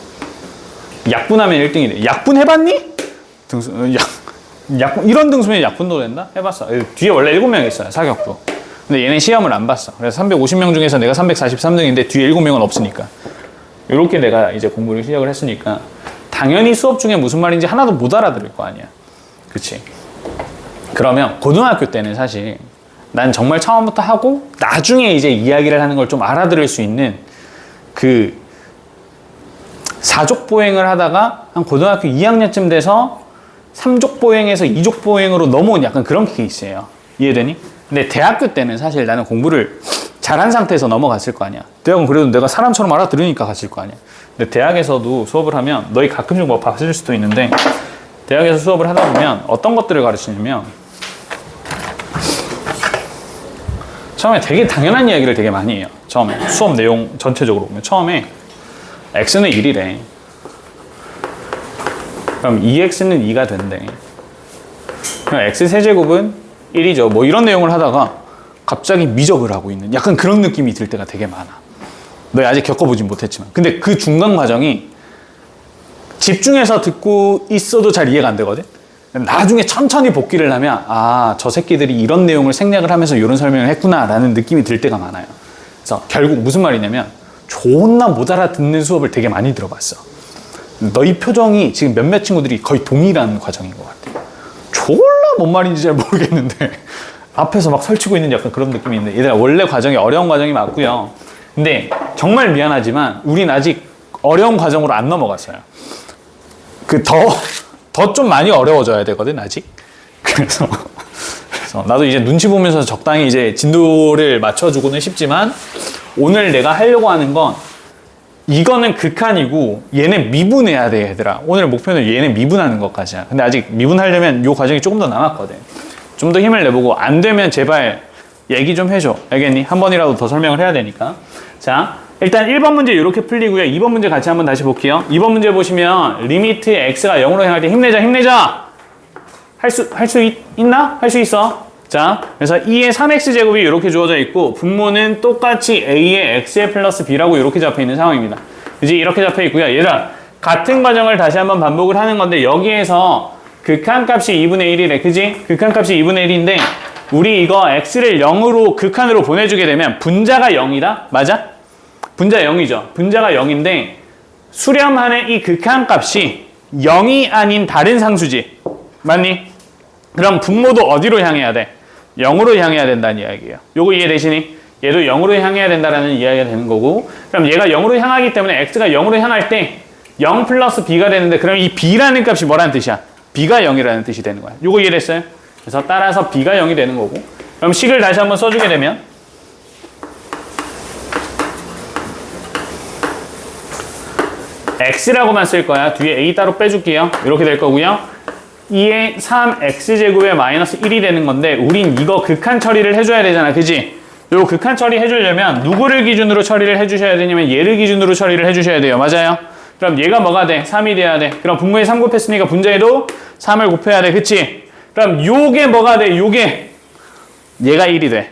약분하면 1등이 돼. 약분 해봤니? 약분 이런 등수면 약분도 된다? 해봤어. 뒤에 원래 7명 있어요 사격부. 근데 얘네 시험을 안 봤어. 그래서 350명 중에서 내가 343등인데 뒤에 7명은 없으니까 이렇게 내가 이제 공부를 시작을 했으니까 당연히 수업 중에 무슨 말인지 하나도 못 알아들을 거 아니야. 그치? 그러면 고등학교 때는 사실 난 정말 처음부터 하고 나중에 이제 이야기를 하는 걸 좀 알아들을 수 있는 그 사족보행을 하다가 한 고등학교 2학년쯤 돼서 3족보행에서 2족보행으로 넘어온 약간 그런 케이스예요. 이해되니? 근데 대학교 때는 사실 나는 공부를 잘한 상태에서 넘어갔을 거 아니야. 대학은 그래도 내가 사람처럼 알아들으니까 갔을 거 아니야. 근데 대학에서도 수업을 하면 너희 가끔씩 뭐 봤을 수도 있는데 대학에서 수업을 하다 보면 어떤 것들을 가르치냐면 처음에 되게 당연한 이야기를 되게 많이 해요. 처음에 수업 내용 전체적으로 보면 처음에 x는 1이래. 그럼 2x는 2가 된대. 그럼 x 세제곱은 1이죠. 뭐 이런 내용을 하다가 갑자기 미적을 하고 있는 약간 그런 느낌이 들 때가 되게 많아. 너희 아직 겪어보진 못했지만. 근데 그 중간 과정이 집중해서 듣고 있어도 잘 이해가 안 되거든. 나중에 천천히 복기를 하면 아, 저 새끼들이 이런 내용을 생략을 하면서 이런 설명을 했구나 라는 느낌이 들 때가 많아요. 그래서 결국 무슨 말이냐면 존나 못 알아듣는 수업을 되게 많이 들어봤어. 너희 표정이 지금 몇몇 친구들이 거의 동일한 과정인 것 같아. 졸라 뭔 말인지 잘 모르겠는데 앞에서 막 설치고 있는 약간 그런 느낌이 있는데 얘들아 원래 과정이 어려운 과정이 맞고요. 근데 정말 미안하지만 우린 아직 어려운 과정으로 안 넘어갔어요. 더 좀 많이 어려워져야 되거든 아직. 그래서 나도 이제 눈치 보면서 적당히 이제 진도를 맞춰주고는 싶지만 오늘 내가 하려고 하는 건 이거는 극한이고 얘는 미분해야 돼 얘들아. 오늘 목표는 얘는 미분하는 것까지야. 근데 아직 미분하려면 이 과정이 조금 더 남았거든. 좀 더 힘을 내보고 안 되면 제발 얘기 좀 해줘. 알겠니? 한 번이라도 더 설명을 해야 되니까. 자, 일단 1번 문제 이렇게 풀리고요. 2번 문제 같이 한번 다시 볼게요. 2번 문제 보시면 리미트 x가 0으로 향할 때 힘내자 힘내자. 할 수 있나? 할 수 있어. 자, 그래서 2의 3x제곱이 이렇게 주어져 있고 분모는 똑같이 a의 x의 플러스 b라고 이렇게 잡혀 있는 상황입니다. 그지? 이렇게 잡혀 있고요. 얘들아, 같은 과정을 다시 한번 반복을 하는 건데 여기에서 극한값이 2분의 1이래. 그지? 극한값이 2분의 1인데 우리 이거 x를 0으로 극한으로 보내주게 되면 분자가 0이다? 맞아? 분자 0이죠. 분자가 0인데 수렴하는 이 극한값이 0이 아닌 다른 상수지. 맞니? 그럼 분모도 어디로 향해야 돼? 0으로 향해야 된다는 이야기예요. 요거 이해되시니? 얘도 0으로 향해야 된다는 이야기가 되는 거고 그럼 얘가 0으로 향하기 때문에 x가 0으로 향할 때 0 플러스 b가 되는데 그럼 이 b라는 값이 뭐라는 뜻이야? b가 0이라는 뜻이 되는 거야. 요거 이해됐어요? 그래서 따라서 b가 0이 되는 거고 그럼 식을 다시 한번 써주게 되면 x라고만 쓸 거야. 뒤에 a 따로 빼줄게요. 이렇게 될 거고요. 2의 3x제곱에 마이너스 1이 되는 건데 우린 이거 극한 처리를 해줘야 되잖아. 그지? 요 극한 처리 해주려면 누구를 기준으로 처리를 해주셔야 되냐면 얘를 기준으로 처리를 해주셔야 돼요. 맞아요? 그럼 얘가 뭐가 돼? 3이 돼야 돼. 그럼 분모에 3 곱했으니까 분자에도 3을 곱해야 돼. 그치? 그럼 요게 뭐가 돼? 요게 얘가 1이 돼.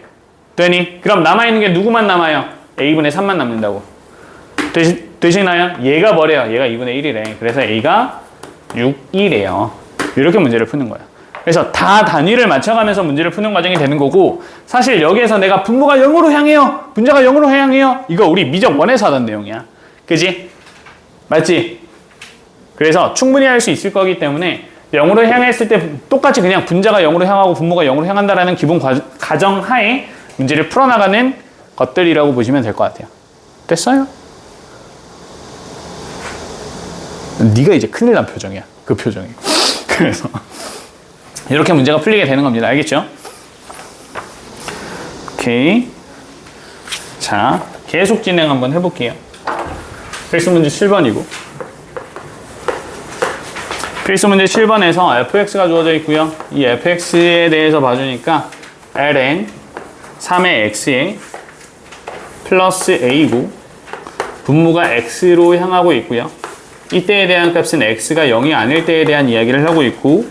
되니? 그럼 남아있는 게 누구만 남아요? a분의 3만 남는다고. 되시나요? 얘가 뭐래요? 얘가 2분의 1이래. 그래서 a가 6이래요. 이렇게 문제를 푸는 거야. 그래서 다 단위를 맞춰가면서 문제를 푸는 과정이 되는 거고 사실 여기에서 내가 분모가 0으로 향해요. 분자가 0으로 향해요. 이거 우리 미적 1에서 하던 내용이야. 그지? 맞지? 그래서 충분히 할 수 있을 거기 때문에 0으로 향했을 때 똑같이 그냥 분자가 0으로 향하고 분모가 0으로 향한다라는 기본 가정 하에 문제를 풀어나가는 것들이라고 보시면 될 것 같아요. 됐어요? 네가 이제 큰일 난 표정이야. 그 표정이. 그래서 이렇게 문제가 풀리게 되는 겁니다. 알겠죠? 오케이. 자, 계속 진행 한번 해볼게요. 필수 문제 7번이고 필수 문제 7번에서 fx가 주어져 있고요. 이 fx에 대해서 봐주니까 ln 3의 x에 플러스 a고 분모가 x로 향하고 있고요. 이때에 대한 값은 x가 0이 아닐 때에 대한 이야기를 하고 있고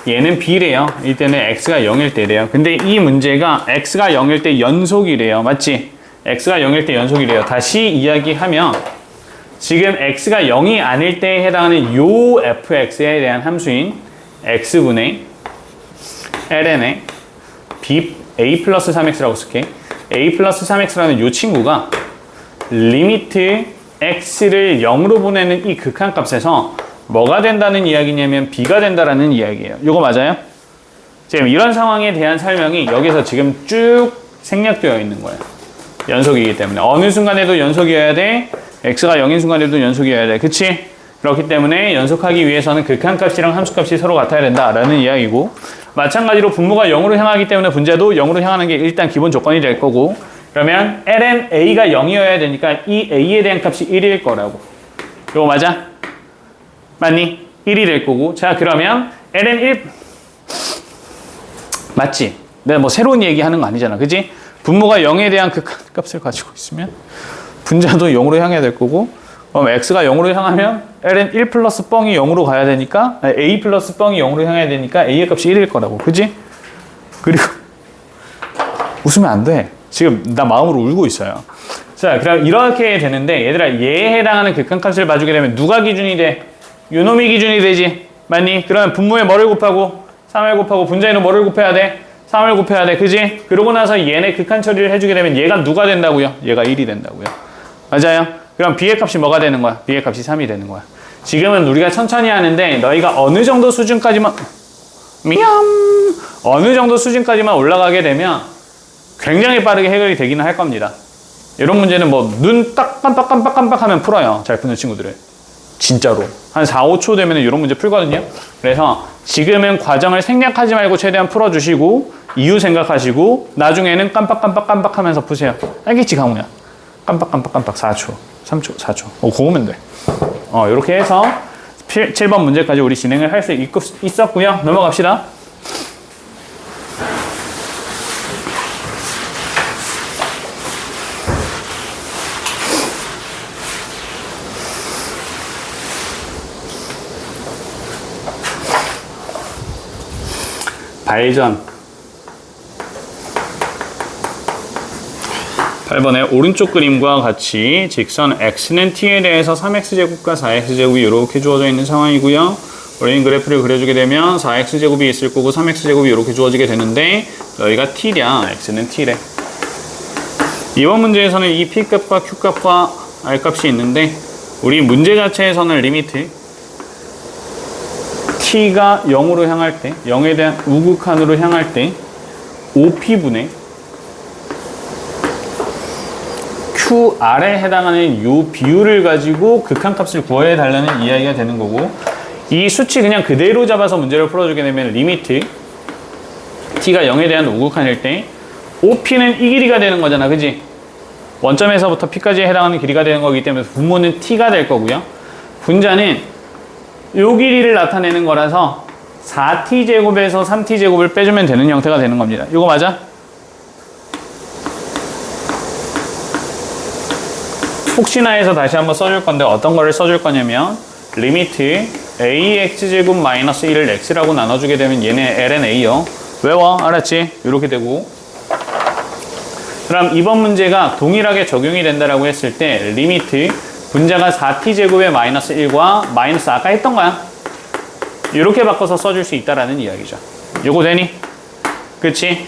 얘는 b래요. 이때는 x가 0일 때래요. 근데 이 문제가 x가 0일 때 연속이래요. 맞지? x가 0일 때 연속이래요. 다시 이야기하면 지금 x가 0이 아닐 때에 해당하는 요 fx에 대한 함수인 x분의 ln의 a 플러스 3x라고 쓸게. a 플러스 3x라는 요 친구가 리미트 x를 0으로 보내는 이 극한값에서 뭐가 된다는 이야기냐면 b가 된다라는 이야기예요. 이거 맞아요? 지금 이런 상황에 대한 설명이 여기서 지금 쭉 생략되어 있는 거예요. 연속이기 때문에 어느 순간에도 연속이어야 돼. x가 0인 순간에도 연속이어야 돼. 그치? 그렇기 때문에 연속하기 위해서는 극한값이랑 함수값이 서로 같아야 된다라는 이야기고 마찬가지로 분모가 0으로 향하기 때문에 분자도 0으로 향하는 게 일단 기본 조건이 될 거고 그러면 ln a가 0이어야 되니까 이 a에 대한 값이 1일 거라고. 이거 맞아? 맞니? 1이 될 거고 자 그러면 ln 1 맞지? 내가 뭐 새로운 얘기 하는 거 아니잖아. 그지? 분모가 0에 대한 극한값을 가지고 있으면 분자도 0으로 향해야 될 거고 그럼 x가 0으로 향하면 ln 1 플러스 뻥이 0으로 가야 되니까 a 플러스 뻥이 0으로 향해야 되니까 a의 값이 1일 거라고. 그지? 그리고 웃으면 안 돼. 지금 나 마음으로 울고 있어요. 자, 그럼 이렇게 되는데 얘들아 얘에 해당하는 극한값을 봐주게 되면 누가 기준이 돼? 요놈이 기준이 되지. 맞니? 그러면 분모에 뭐를 곱하고 3을 곱하고 분자에는 뭐를 곱해야 돼? 3을 곱해야 돼. 그지? 그러고 나서 얘네 극한 처리를 해주게 되면 얘가 누가 된다고요? 얘가 1이 된다고요. 맞아요? 그럼 b의 값이 뭐가 되는 거야? b의 값이 3이 되는 거야. 지금은 우리가 천천히 하는데 너희가 어느 정도 수준까지만 어느 정도 수준까지만 올라가게 되면 굉장히 빠르게 해결이 되기는 할 겁니다. 이런 문제는 뭐 눈 딱 깜빡깜빡깜빡 하면 풀어요. 잘 푸는 친구들은. 진짜로. 한 4, 5초 되면 이런 문제 풀거든요. 그래서 지금은 과정을 생략하지 말고 최대한 풀어주시고 이유 생각하시고 나중에는 깜빡깜빡 하면서 푸세요. 알겠지 강우야? 깜빡 4초, 3초, 4초. 그거면 돼. 이렇게 해서 7번 문제까지 우리 진행을 할 수 있었고요. 넘어갑시다. 발전. 8번의 오른쪽 그림과 같이 직선 x는 t에 대해서 3x제곱과 4x제곱이 이렇게 주어져 있는 상황이고요. 우리는 그래프를 그려주게 되면 4x제곱이 있을 거고 3x제곱이 이렇게 주어지게 되는데 여기가 t랴, x는 t래. 이번 문제에서는 이 p값과 q값과 r값이 있는데 우리 문제 자체에서는 리미트 t가 0으로 향할 때, 0에 대한 우극한으로 향할 때 5p분의 QR에 해당하는 이 비율을 가지고 극한값을 구해야 달라는 이야기가 되는 거고 이 수치 그냥 그대로 잡아서 문제를 풀어주게 되면 리미트 t가 0에 대한 우극한일 때 OP는 이 길이가 되는 거잖아. 그지? 원점에서부터 P까지 해당하는 길이가 되는 거기 때문에 분모는 t가 될 거고요. 분자는 요 길이를 나타내는 거라서 4t제곱에서 3t제곱을 빼주면 되는 형태가 되는 겁니다. 이거 맞아? 혹시나 해서 다시 한번 써줄 건데 어떤 거를 써줄 거냐면 리미트 ax제곱 마이너스 1을 x라고 나눠주게 되면 얘네 ln a요. 외워. 알았지? 이렇게 되고 그럼 이번 문제가 동일하게 적용이 된다라고 했을 때 리미트 분자가 4t제곱의 마이너스 1과 마이너스 아까 했던 거야. 이렇게 바꿔서 써줄 수 있다라는 이야기죠. 요거 되니? 그치?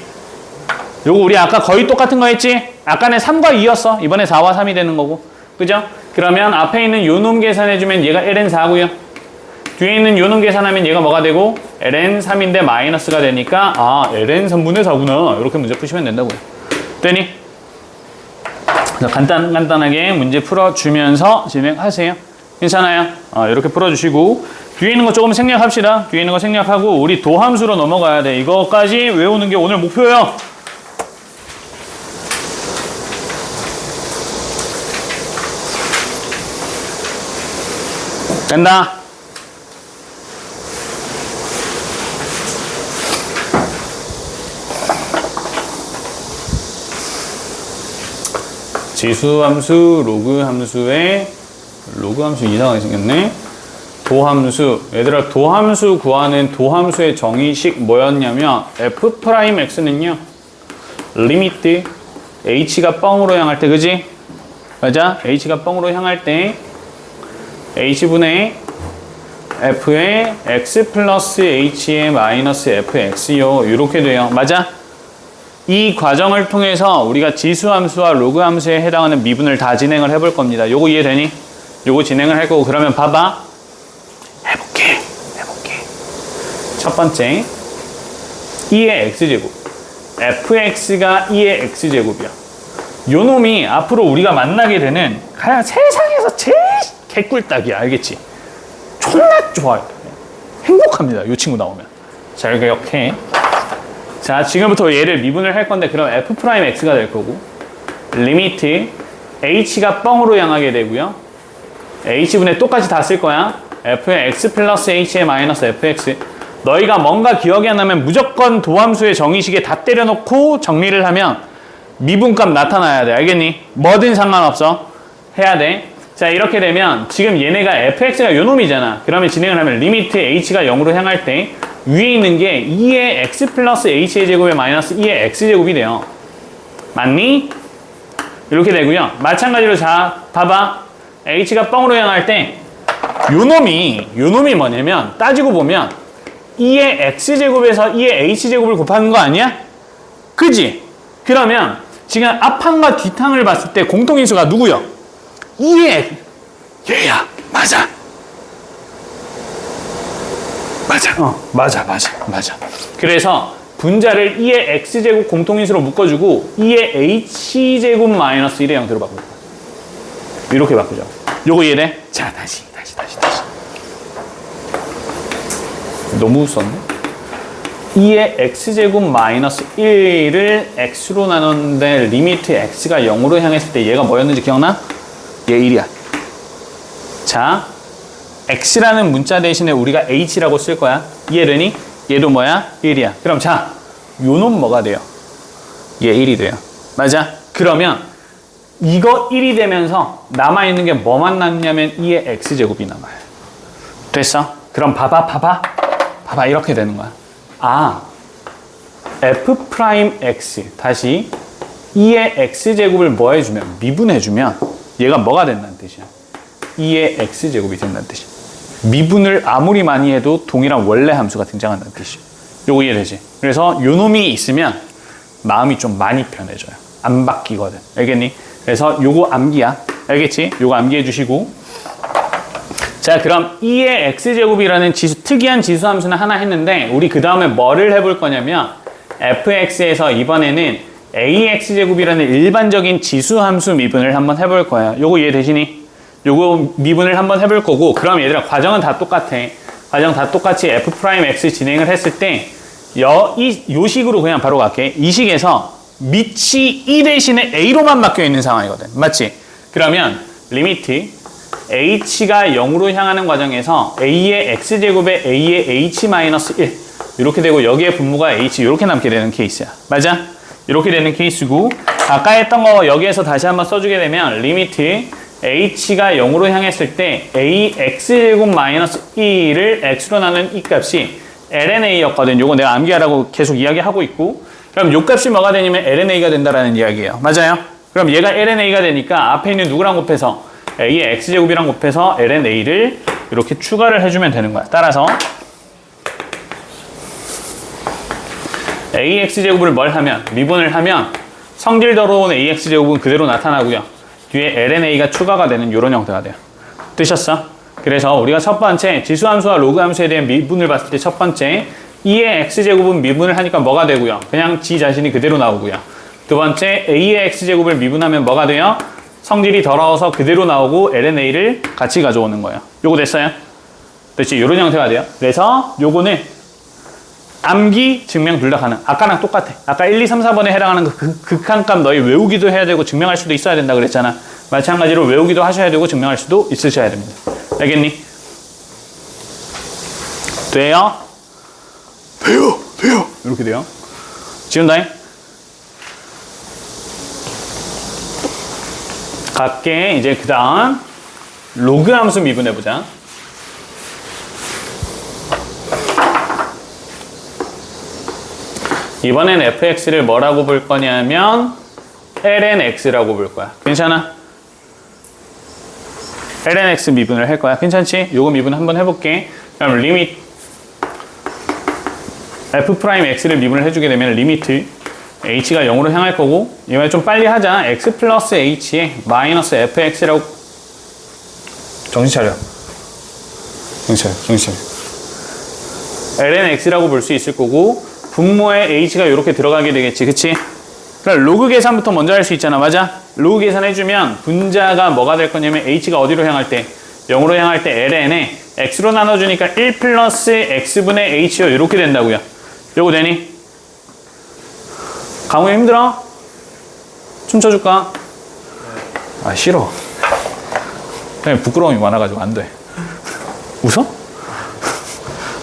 요거 우리 아까 거의 똑같은 거 했지? 아까는 3과 2였어. 이번에 4와 3이 되는 거고. 그죠? 그러면 앞에 있는 요놈 계산해주면 얘가 ln4고요. 뒤에 있는 요놈 계산하면 얘가 뭐가 되고? ln3인데 마이너스가 되니까 ln3분의 4구나. 이렇게 문제 푸시면 된다고요. 되니? 간단하게 문제 풀어주면서 진행하세요. 괜찮아요? 이렇게 풀어주시고 뒤에 있는 거 조금 생략합시다. 뒤에 있는 거 생략하고 우리 도함수로 넘어가야 돼. 이거까지 외우는 게 오늘 목표예요. 된다. 지수함수, 로그함수 이상하게 생겼네. 도함수. 얘들아, 도함수 구하는 도함수의 정의식 뭐였냐면 f'x는요. 리미트 h가 뻥으로 향할 때, 그지? 맞아? h가 뻥으로 향할 때 h분의 f의 x 플러스 h의 마이너스 fx요. 이렇게 돼요. 맞아? 이 과정을 통해서 우리가 지수함수와 로그함수에 해당하는 미분을 다 진행을 해볼 겁니다. 요거 이해되니? 요거 진행을 할 거고 그러면 봐봐. 해볼게. 첫 번째 2의 x제곱 fx가 2의 x제곱이야. 요 놈이 앞으로 우리가 만나게 되는 그냥 세상에서 제일 개꿀딱이야. 알겠지? 존나 좋아요. 행복합니다. 요 친구 나오면. 잘 기억해. 자, 지금부터 얘를 미분을 할 건데 그럼 f'x가 될 거고 리미트 h가 뻥으로 향하게 되고요. h분의 똑같이 다 쓸 거야. f의 x 플러스 h의 마이너스 fx. 너희가 뭔가 기억이 안 나면 무조건 도함수의 정의식에 다 때려놓고 정리를 하면 미분값 나타나야 돼. 알겠니? 뭐든 상관없어. 해야 돼. 자, 이렇게 되면 지금 얘네가 fx가 요 놈이잖아. 그러면 진행을 하면 리미트 h가 0으로 향할 때 위에 있는 게 2의 x 플러스 h의 제곱에 마이너스 2의 x제곱이 돼요. 맞니? 이렇게 되고요. 마찬가지로 자, 봐봐. h가 뻥으로 향할 때 요 놈이 뭐냐면 따지고 보면 2의 x제곱에서 2의 h제곱을 곱하는 거 아니야? 그지? 그러면 지금 앞항과 뒷항을 봤을 때 공통인수가 누구요? 2의 얘야. 맞아. 맞아. 그래서 분자를 2의 x제곱 공통인수로 묶어주고 2의 h제곱 마이너스 1의 형태로 바꾸자. 이렇게 바꾸자. 요거 이해돼? 자, 다시. 너무 썼네. 2의 x제곱 마이너스 1을 x로 나눴는데 리미트 x가 0으로 향했을 때 얘가 뭐였는지 기억나? 얘 1이야. 자, x라는 문자 대신에 우리가 h라고 쓸 거야. 이해되니? 얘도 뭐야? 1이야. 그럼 자, 요 놈 뭐가 돼요? 얘 1이 돼요. 맞아? 그러면 이거 1이 되면서 남아있는 게 뭐만 남냐면 2의 x제곱이 남아요. 됐어? 그럼 봐봐 이렇게 되는 거야. 아, f'x 다시 2의 x제곱을 뭐 해주면? 미분해주면 얘가 뭐가 된다는 뜻이야? 2의 x제곱이 된다는 뜻이야. 미분을 아무리 많이 해도 동일한 원래 함수가 등장한다는 뜻이야. 요거 이해되지? 그래서 요 놈이 있으면 마음이 좀 많이 편해져요. 안 바뀌거든. 알겠니? 그래서 요거 암기야. 알겠지? 요거 암기해 주시고. 자, 그럼 2의 x제곱이라는 특이한 지수 함수는 하나 했는데 우리 그 다음에 뭐를 해볼 거냐면 fx에서 이번에는 ax제곱이라는 일반적인 지수 함수 미분을 한번 해볼 거야. 요거 이해되시니? 요거 미분을 한번 해볼 거고, 그럼 얘들아 과정은 다 똑같아. 과정 다 똑같이 f'x 진행을 했을 때 요 식으로 그냥 바로 갈게. 이 식에서 밑이 2 대신에 a로만 바뀌어 있는 상황이거든. 맞지? 그러면 리미트 h가 0으로 향하는 과정에서 a의 x제곱에 a의 h-1 이렇게 되고 여기에 분모가 h 이렇게 남게 되는 케이스야. 맞아? 이렇게 되는 케이스고, 아까 했던 거 여기에서 다시 한번 써주게 되면 리미트 h가 0으로 향했을 때 ax-1을 x로 나눈 이 값이 lna였거든. 요거 내가 암기하라고 계속 이야기하고 있고, 그럼 요 값이 뭐가 되냐면 lna가 된다라는 이야기예요. 맞아요? 그럼 얘가 lna가 되니까 앞에 있는 누구랑 곱해서 a의 x제곱이랑 곱해서 lna를 이렇게 추가를 해주면 되는 거야. 따라서 ax제곱을 뭘 하면? 미분을 하면 성질 더러운 ax제곱은 그대로 나타나고요. 뒤에 lna가 추가가 되는 이런 형태가 돼요. 뜨셨어? 그래서 우리가 첫 번째 지수함수와 로그함수에 대한 미분을 봤을 때 첫 번째 2의 x제곱은 미분을 하니까 뭐가 되고요? 그냥 지 자신이 그대로 나오고요. 두 번째 a의 x제곱을 미분하면 뭐가 돼요? 성질이 더러워서 그대로 나오고 lna를 같이 가져오는 거예요. 요거 됐어요? 됐지? 이런 형태가 돼요. 그래서 요거는 암기, 증명 둘 다 가능. 아까랑 똑같아. 아까 1, 2, 3, 4번에 해당하는 그 극한값 너희 외우기도 해야 되고 증명할 수도 있어야 된다 그랬잖아. 마찬가지로 외우기도 하셔야 되고 증명할 수도 있으셔야 됩니다. 알겠니? 돼요? 돼요. 이렇게 돼요. 지운다잉? 갈게. 이제 그 다음 로그 함수 미분해보자. 이번엔 fx를 뭐라고 볼 거냐면 lnx라고 볼 거야. 괜찮아? lnx 미분을 할 거야. 괜찮지? 요거 미분 한번 해볼게. 그럼 리미트 f'x를 미분을 해주게 되면 리미트 h가 0으로 향할 거고, 이번에 좀 빨리 하자. x 플러스 h에 마이너스 fx라고. 정신 차려. lnx라고 볼 수 있을 거고, 분모에 h가 이렇게 들어가게 되겠지. 그치? 그럼 로그 계산부터 먼저 할 수 있잖아. 맞아? 로그 계산 해주면 분자가 뭐가 될 거냐면 h가 어디로 향할 때? 0으로 향할 때 ln에 x로 나눠주니까 1 플러스 x분의 h요. 이렇게 된다고요. 요거 되니? 강우야 힘들어? 춤춰줄까? 아 싫어. 그냥 부끄러움이 많아가지고 안 돼. 웃어?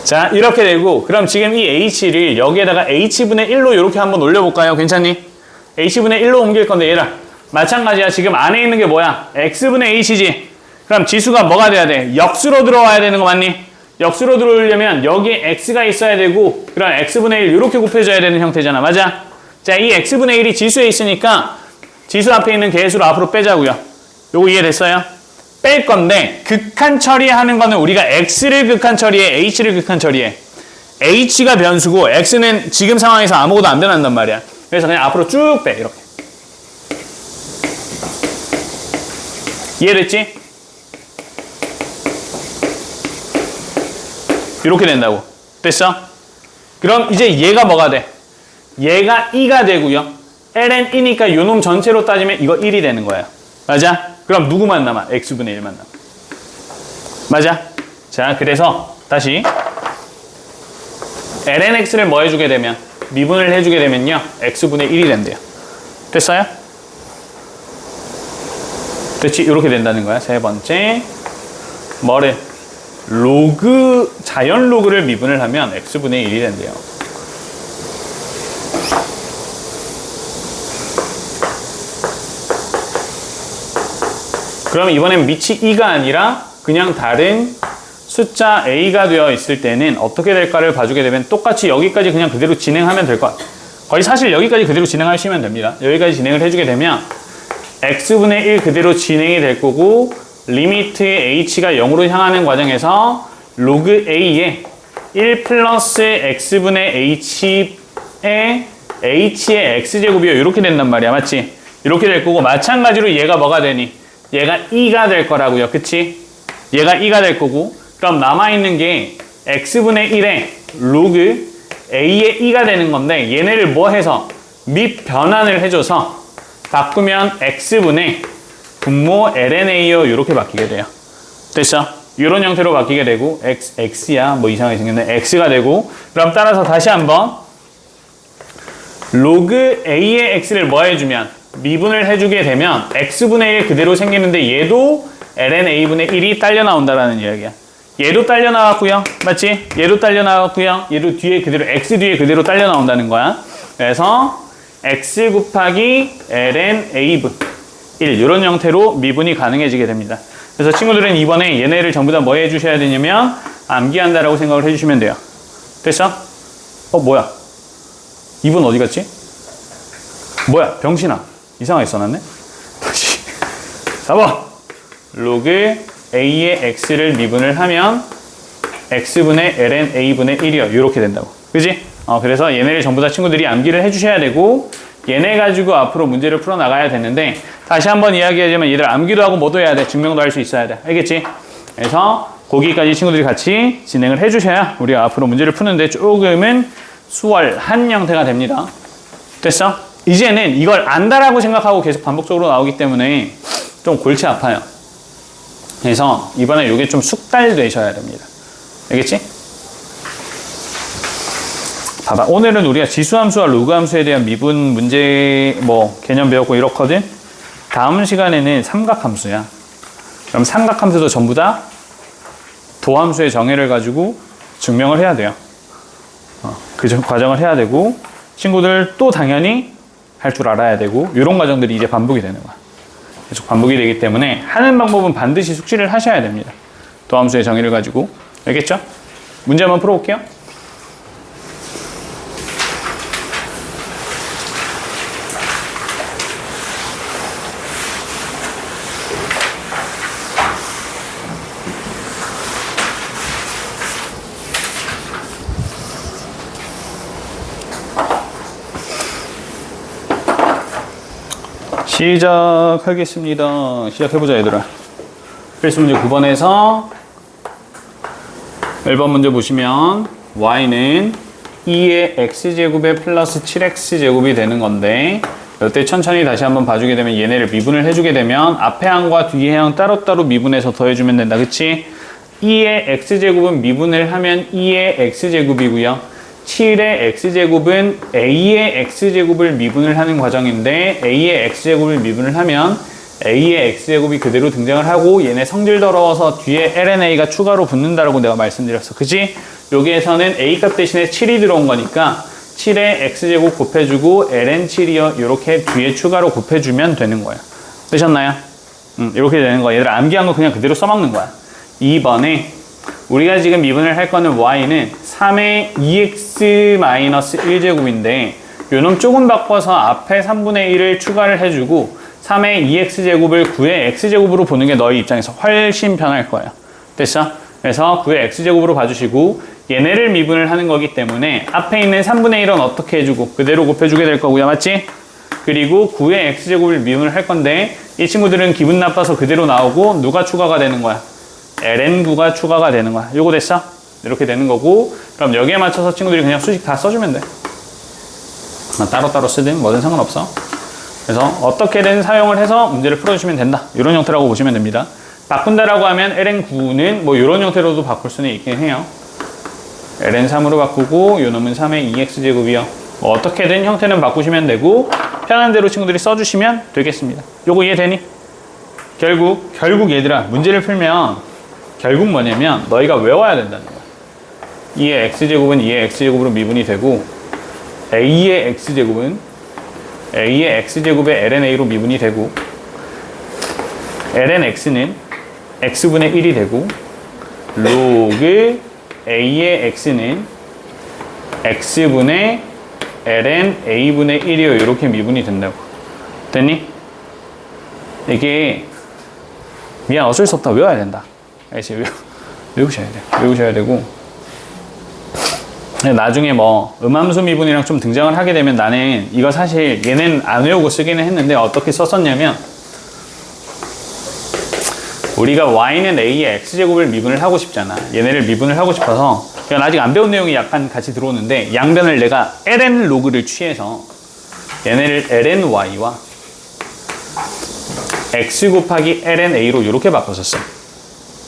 자, 이렇게 되고, 그럼 지금 이 h를 여기에다가 h분의 1로 이렇게 한번 올려볼까요? 괜찮니? h분의 1로 옮길 건데 얘라 마찬가지야. 지금 안에 있는 게 뭐야? x분의 h지. 그럼 지수가 뭐가 돼야 돼? 역수로 들어와야 되는 거 맞니? 역수로 들어오려면 여기에 x가 있어야 되고, 그럼 x분의 1 이렇게 곱해줘야 되는 형태잖아. 맞아? 자, 이 x분의 1이 지수에 있으니까 지수 앞에 있는 개수로 앞으로 빼자고요. 요거 이해됐어요? 뺄 건데 극한 처리하는 거는 우리가 x를 극한 처리해, h를 극한 처리해. h가 변수고 x는 지금 상황에서 아무것도 안 변한단 말이야. 그래서 그냥 앞으로 쭉 빼. 이렇게. 이해됐지? 이렇게 된다고. 됐어? 그럼 이제 얘가 뭐가 돼? 얘가 2가 되고요. ln 2니까 요놈 전체로 따지면 이거 1이 되는 거예요. 맞아? 그럼 누구만 남아? x분의 1만 남아. 맞아? 자, 그래서 다시 lnx를 뭐 해주게 되면 미분을 해주게 되면요 x분의 1이 된대요. 됐어요? 그렇지, 이렇게 된다는 거야. 세 번째, 뭐를 로그, 자연 로그를 미분을 하면 x분의 1이 된대요. 그럼 이번엔 밑이 2가 아니라 그냥 다른 숫자 a가 되어 있을 때는 어떻게 될까를 봐주게 되면 똑같이 여기까지 그냥 그대로 진행하면 될 것 같아요. 거의 사실 여기까지 그대로 진행하시면 됩니다. 여기까지 진행을 해주게 되면 x분의 1 그대로 진행이 될 거고, 리미트 h가 0으로 향하는 과정에서 로그 a에 1 플러스 x분의 h의 x제곱이요 이렇게 된단 말이야. 맞지? 이렇게 될 거고, 마찬가지로 얘가 뭐가 되니? 얘가 2가 될 거라고요. 그치? 얘가 2가 될 거고, 그럼 남아있는 게 x분의 1에 로그 a의 2가 되는 건데, 얘네를 뭐 해서 밑 변환을 해줘서 바꾸면 x분의 분모 lna요 이렇게 바뀌게 돼요. 됐죠? 이런 형태로 바뀌게 되고, x야 뭐 이상하게 생겼네. x가 되고, 그럼 따라서 다시 한번 로그 a의 x를 뭐 해주면 미분을 해주게 되면 x분의 1 그대로 생기는데, 얘도 lna분의 1이 딸려 나온다라는 이야기야. 얘도 딸려 나왔고요. 맞지? 얘도 딸려 나왔고요. 얘도 뒤에 그대로 x 뒤에 그대로 딸려 나온다는 거야. 그래서 x 곱하기 ln a분 1 이런 형태로 미분이 가능해지게 됩니다. 그래서 친구들은 이번에 얘네를 전부 다 뭐 해주셔야 되냐면 암기한다라고 생각을 해주시면 돼요. 됐어? 뭐야? 2분 어디 갔지? 뭐야? 병신아. 이상하게 써놨네? 다시 4번 로그 a의 x를 미분을 하면 x분의 ln a분의 1이요 이렇게 된다고. 그지? 그래서 얘네를 전부 다 친구들이 암기를 해주셔야 되고, 얘네 가지고 앞으로 문제를 풀어나가야 되는데, 다시 한번 이야기하자면 얘들 암기도 하고 뭐도 해야 돼. 증명도 할 수 있어야 돼. 알겠지? 그래서 거기까지 친구들이 같이 진행을 해주셔야 우리가 앞으로 문제를 푸는데 조금은 수월한 형태가 됩니다. 됐어? 이제는 이걸 안다라고 생각하고 계속 반복적으로 나오기 때문에 좀 골치 아파요. 그래서 이번에 이게 좀 숙달되셔야 됩니다. 알겠지? 봐봐. 오늘은 우리가 지수함수와 로그함수에 대한 미분 문제 개념 배웠고 이렇거든. 다음 시간에는 삼각함수야. 그럼 삼각함수도 전부 다 도함수의 정의를 가지고 증명을 해야 돼요. 그 과정을 해야 되고, 친구들 또 당연히 할 줄 알아야 되고, 이런 과정들이 이제 반복이 되는 거야. 계속 반복이 되기 때문에 하는 방법은 반드시 숙지를 하셔야 됩니다. 도함수의 정의를 가지고. 알겠죠? 문제 한번 풀어볼게요. 시작하겠습니다. 시작해보자 얘들아. 필수 문제 9번에서 1번 문제 보시면 y는 2의 x제곱에 플러스 7x제곱이 되는 건데, 이때 천천히 다시 한번 봐주게 되면 얘네를 미분을 해주게 되면 앞에 항과 뒤에 항 따로따로 미분해서 더해주면 된다. 그치? 2의 x제곱은 미분을 하면 2의 x제곱이고요. 7의 x제곱은 a의 x제곱을 미분을 하는 과정인데, a의 x제곱을 미분을 하면 a의 x제곱이 그대로 등장을 하고, 얘네 성질 더러워서 뒤에 lna가 추가로 붙는다라고 내가 말씀드렸어. 그치? 여기에서는 a 값 대신에 7이 들어온 거니까 7의 x제곱 곱해주고 ln7이요 이렇게 뒤에 추가로 곱해주면 되는 거예요. 되셨나요? 이렇게 되는 거야. 얘들 암기한 거 그냥 그대로 써먹는 거야. 2번에 우리가 지금 미분을 할 거는 y는 3의 2x-1제곱인데, 요놈 조금 바꿔서 앞에 3분의 1을 추가를 해주고 3의 2x제곱을 9의 x제곱으로 보는 게 너희 입장에서 훨씬 편할 거예요. 됐어? 그래서 9의 x제곱으로 봐주시고, 얘네를 미분을 하는 거기 때문에 앞에 있는 3분의 1은 어떻게 해주고 그대로 곱해주게 될 거고요. 맞지? 그리고 9의 x제곱을 미분을 할 건데, 이 친구들은 기분 나빠서 그대로 나오고 누가 추가가 되는 거야? ln9가 추가가 되는 거야. 요거 됐어? 이렇게 되는 거고, 그럼 여기에 맞춰서 친구들이 그냥 수식 다 써주면 돼. 따로따로 쓰든 뭐든 상관없어. 그래서 어떻게든 사용을 해서 문제를 풀어주시면 된다. 이런 형태라고 보시면 됩니다. 바꾼다라고 하면 ln9는 뭐 이런 형태로도 바꿀 수는 있긴 해요. ln3으로 바꾸고 요 놈은 3의 2x제곱이요. 뭐 어떻게든 형태는 바꾸시면 되고 편한 대로 친구들이 써주시면 되겠습니다. 요거 이해되니? 결국 얘들아 문제를 풀면 결국 뭐냐면 너희가 외워야 된다는 거야. 2의 x제곱은 2의 x제곱으로 미분이 되고 a의 x제곱은 a의 x제곱의 ln-a로 미분이 되고 ln-x는 x분의 1이 되고 로그 a의 x는 x분의 ln-a분의 1이요. 이렇게 미분이 된다고. 됐니? 이게 미안 어쩔 수 없다. 외워야 된다. 알지? 외우셔야 돼. 외우셔야 되고 나중에 뭐 음함수 미분이랑 좀 등장을 하게 되면 나는 이거 사실 얘는 안 외우고 쓰기는 했는데 어떻게 썼었냐면 우리가 y는 a의 x제곱을 미분을 하고 싶잖아. 얘네를 미분을 하고 싶어서 이건 아직 안 배운 내용이 약간 같이 들어오는데 양변을 내가 ln 로그를 취해서 얘네를 ln-y와 x 곱하기 ln-a로 이렇게 바꿨었어.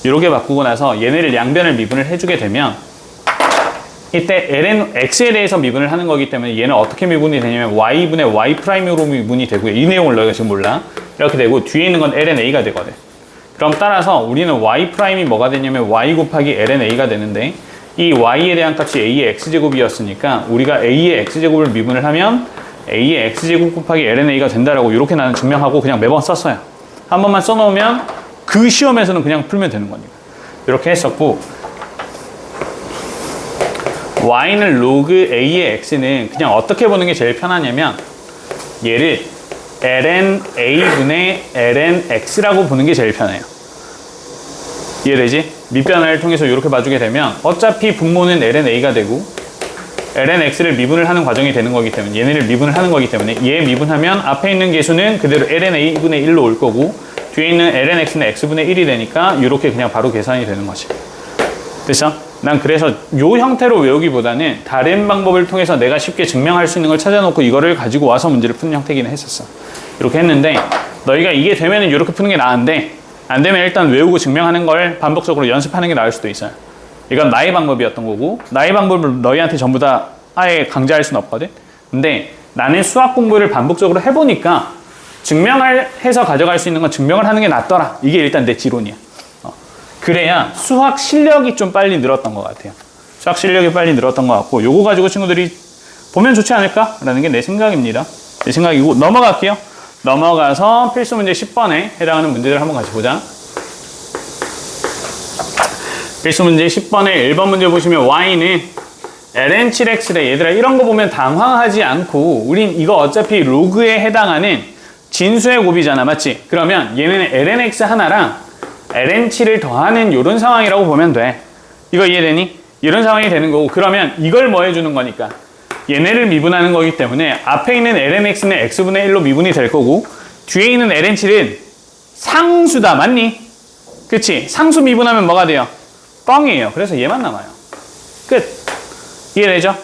이렇게 바꾸고 나서 얘네를 양변을 미분을 해주게 되면 이때 ln x에 대해서 미분을 하는 거기 때문에 얘는 어떻게 미분이 되냐면 y분의 y'으로 미분이 되고요. 이 내용을 너희가 지금 몰라. 이렇게 되고 뒤에 있는 건 ln-a가 되거든. 그럼 따라서 우리는 y'이 뭐가 되냐면 y 곱하기 ln-a가 되는데 이 y에 대한 값이 a의 x제곱이었으니까 우리가 a의 x제곱을 미분을 하면 a의 x제곱 곱하기 ln-a가 된다라고 이렇게 나는 증명하고 그냥 매번 썼어요. 한 번만 써놓으면 그 시험에서는 그냥 풀면 되는 거니까. 이렇게 했었고 y는 로그 a의 x는 그냥 어떻게 보는 게 제일 편하냐면 얘를 ln-a분의 ln-x라고 보는 게 제일 편해요. 이해되지? 밑변을 통해서 이렇게 봐주게 되면 어차피 분모는 ln-a가 되고 ln-x를 미분을 하는 과정이 되는 거기 때문에 얘네를 미분을 하는 거기 때문에 얘 미분하면 앞에 있는 계수는 그대로 ln-a분의 1로 올 거고 뒤에 있는 ln-x는 x분의 1이 되니까 이렇게 그냥 바로 계산이 되는 거지. 됐어? 난 그래서 요 형태로 외우기보다는 다른 방법을 통해서 내가 쉽게 증명할 수 있는 걸 찾아놓고 이거를 가지고 와서 문제를 푸는 형태기는 했었어. 이렇게 했는데 너희가 이게 되면은 이렇게 푸는 게 나은데 안 되면 일단 외우고 증명하는 걸 반복적으로 연습하는 게 나을 수도 있어요. 이건 나의 방법이었던 거고 나의 방법을 너희한테 전부 다 아예 강제할 수는 없거든. 근데 나는 수학 공부를 반복적으로 해보니까 증명을 해서 가져갈 수 있는 건 증명을 하는 게 낫더라. 이게 일단 내 지론이야. 그래야 수학 실력이 좀 빨리 늘었던 것 같아요. 수학 실력이 빨리 늘었던 것 같고 요거 가지고 친구들이 보면 좋지 않을까라는 게 내 생각입니다. 내 생각이고 넘어갈게요. 넘어가서 필수 문제 10번에 해당하는 문제들을 한번 같이 보자. 필수 문제 10번에 1번 문제 보시면 y는 ln7x래. 얘들아 이런 거 보면 당황하지 않고 우린 이거 어차피 로그에 해당하는 진수의 곱이잖아. 맞지? 그러면 얘는 lnx 하나랑 ln7을 더하는 이런 상황이라고 보면 돼. 이거 이해되니? 이런 상황이 되는 거고 그러면 이걸 뭐 해주는 거니까 얘네를 미분하는 거기 때문에 앞에 있는 lnx는 x분의 1로 미분이 될 거고 뒤에 있는 ln7은 상수다. 맞니? 그치? 상수 미분하면 뭐가 돼요? 뻥이에요. 그래서 얘만 남아요. 끝. 이해되죠?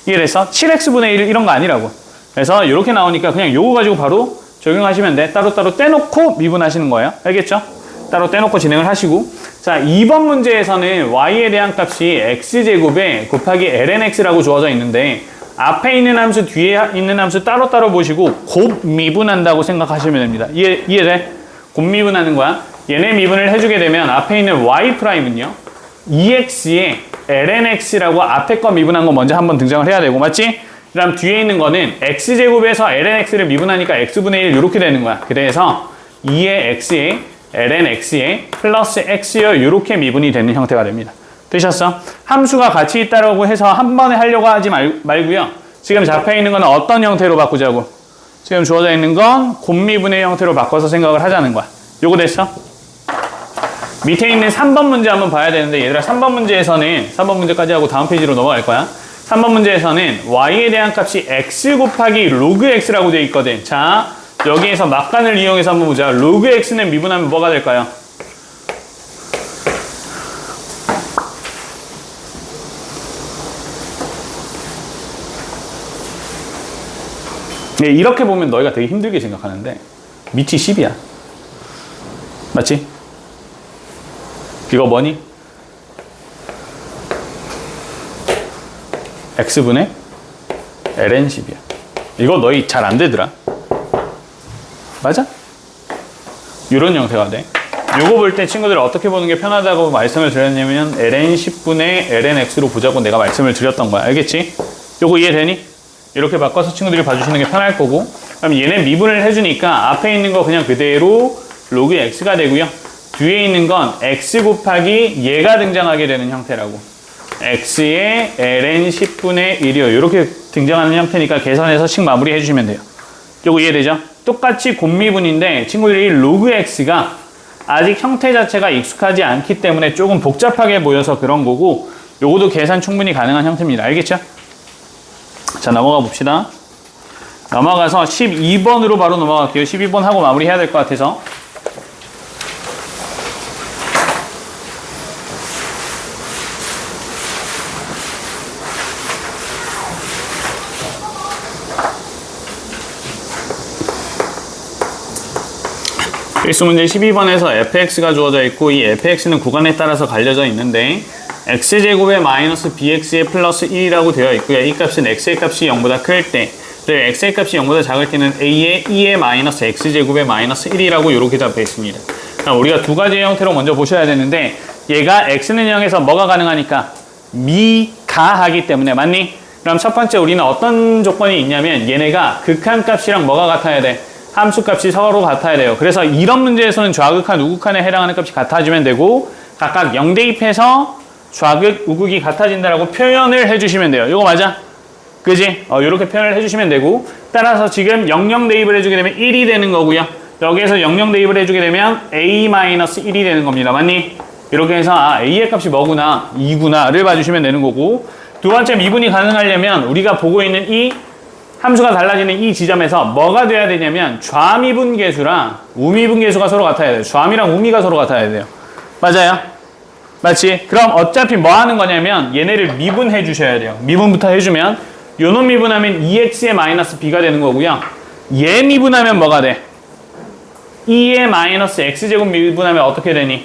이해됐어? 7x분의 1 이런 거 아니라고. 그래서 이렇게 나오니까 그냥 요거 가지고 바로 적용하시면 돼. 따로따로 떼놓고 미분하시는 거예요. 알겠죠? 따로 떼놓고 진행을 하시고 자 2번 문제에서는 y에 대한 값이 x제곱에 곱하기 lnx라고 주어져 있는데 앞에 있는 함수 뒤에 있는 함수 따로따로 보시고 곱 미분한다고 생각하시면 됩니다. 이해돼? 곱 미분하는 거야. 얘네 미분을 해주게 되면 앞에 있는 y'은요 2x에 lnx라고 앞에 거 미분한 거 먼저 한번 등장을 해야 되고 맞지? 그 다음 뒤에 있는 거는 x제곱에서 lnx를 미분하니까 x분의 1 이렇게 되는 거야. 그래서 2의 x에 lnx에 플러스 x요 이렇게 미분이 되는 형태가 됩니다. 되셨어? 함수가 같이 있다라고 해서 한 번에 하려고 하지 말고요. 지금 잡혀 있는 건 어떤 형태로 바꾸자고? 지금 주어져 있는 건 곱미분의 형태로 바꿔서 생각을 하자는 거야. 요거 됐어? 밑에 있는 3번 문제 한번 봐야 되는데 얘들아 3번 문제에서는 3번 문제까지 하고 다음 페이지로 넘어갈 거야. 3번 문제에서는 y에 대한 값이 x 곱하기 로그 x라고 되어 있거든. 자 여기에서 막간을 이용해서 한번 보자. 로그 x는 미분하면 뭐가 될까요? 네, 이렇게 보면 너희가 되게 힘들게 생각하는데 밑이 10이야. 맞지? 이거 뭐니? x분의 ln 10이야. 이거 너희 잘 안 되더라. 맞아? 이런 형태가 돼. 요거 볼 때 친구들 어떻게 보는 게 편하다고 말씀을 드렸냐면 ln 10분의 ln x로 보자고 내가 말씀을 드렸던 거야. 알겠지? 요거 이해되니? 이렇게 바꿔서 친구들이 봐주시는 게 편할 거고, 그럼 얘네 미분을 해주니까 앞에 있는 거 그냥 그대로 로그 x가 되고요. 뒤에 있는 건 x 곱하기 얘가 등장하게 되는 형태라고. x의 ln 10분의 1이요. 이렇게 등장하는 형태니까 계산해서 식 마무리 해주시면 돼요. 요거 이해되죠? 똑같이 곱미분인데 친구들이 로그 x가 아직 형태 자체가 익숙하지 않기 때문에 조금 복잡하게 보여서 그런 거고, 요것도 계산 충분히 가능한 형태입니다. 알겠죠? 자, 넘어가 봅시다. 넘어가서 12번으로 바로 넘어갈게요. 12번 하고 마무리 해야 될 것 같아서. 필수 문제 12번에서 fx가 주어져 있고, 이 fx는 구간에 따라서 갈려져 있는데 x제곱에 마이너스 bx에 플러스 1이라고 되어 있고요. 이 값은 x의 값이 0보다 클 때, 그리고 x의 값이 0보다 작을 때는 a의 2의 마이너스 x제곱에 마이너스 1이라고 이렇게 잡혀 있습니다. 그럼 우리가 두 가지의 형태로 먼저 보셔야 되는데, 얘가 x는 0에서 뭐가 가능하니까? 미가하기 때문에. 맞니? 그럼 첫 번째 우리는 어떤 조건이 있냐면 얘네가 극한값이랑 뭐가 같아야 돼? 함수값이 서로 같아야 돼요. 그래서 이런 문제에서는 좌극한, 우극한에 해당하는 값이 같아지면 되고, 각각 0 대입해서 좌극, 우극이 같아진다라고 표현을 해주시면 돼요. 이거 맞아? 그지? 이렇게 표현을 해주시면 되고, 따라서 지금 00 대입을 해주게 되면 1이 되는 거고요. 여기에서 00 대입을 해주게 되면 a-1이 되는 겁니다. 맞니? 이렇게 해서 a의 값이 뭐구나, 2구나를 봐주시면 되는 거고, 두 번째 미분이 가능하려면 우리가 보고 있는 이 함수가 달라지는 이 지점에서 뭐가 돼야 되냐면 좌미분계수랑 우미분계수가 서로 같아야 돼요. 좌미랑 우미가 서로 같아야 돼요. 맞아요? 맞지? 그럼 어차피 뭐 하는 거냐면 얘네를 미분해 주셔야 돼요. 미분부터 해주면 요놈 미분하면 2x의 마이너스 b가 되는 거고요. 얘 미분하면 뭐가 돼? 2의 마이너스 x제곱 미분하면 어떻게 되니?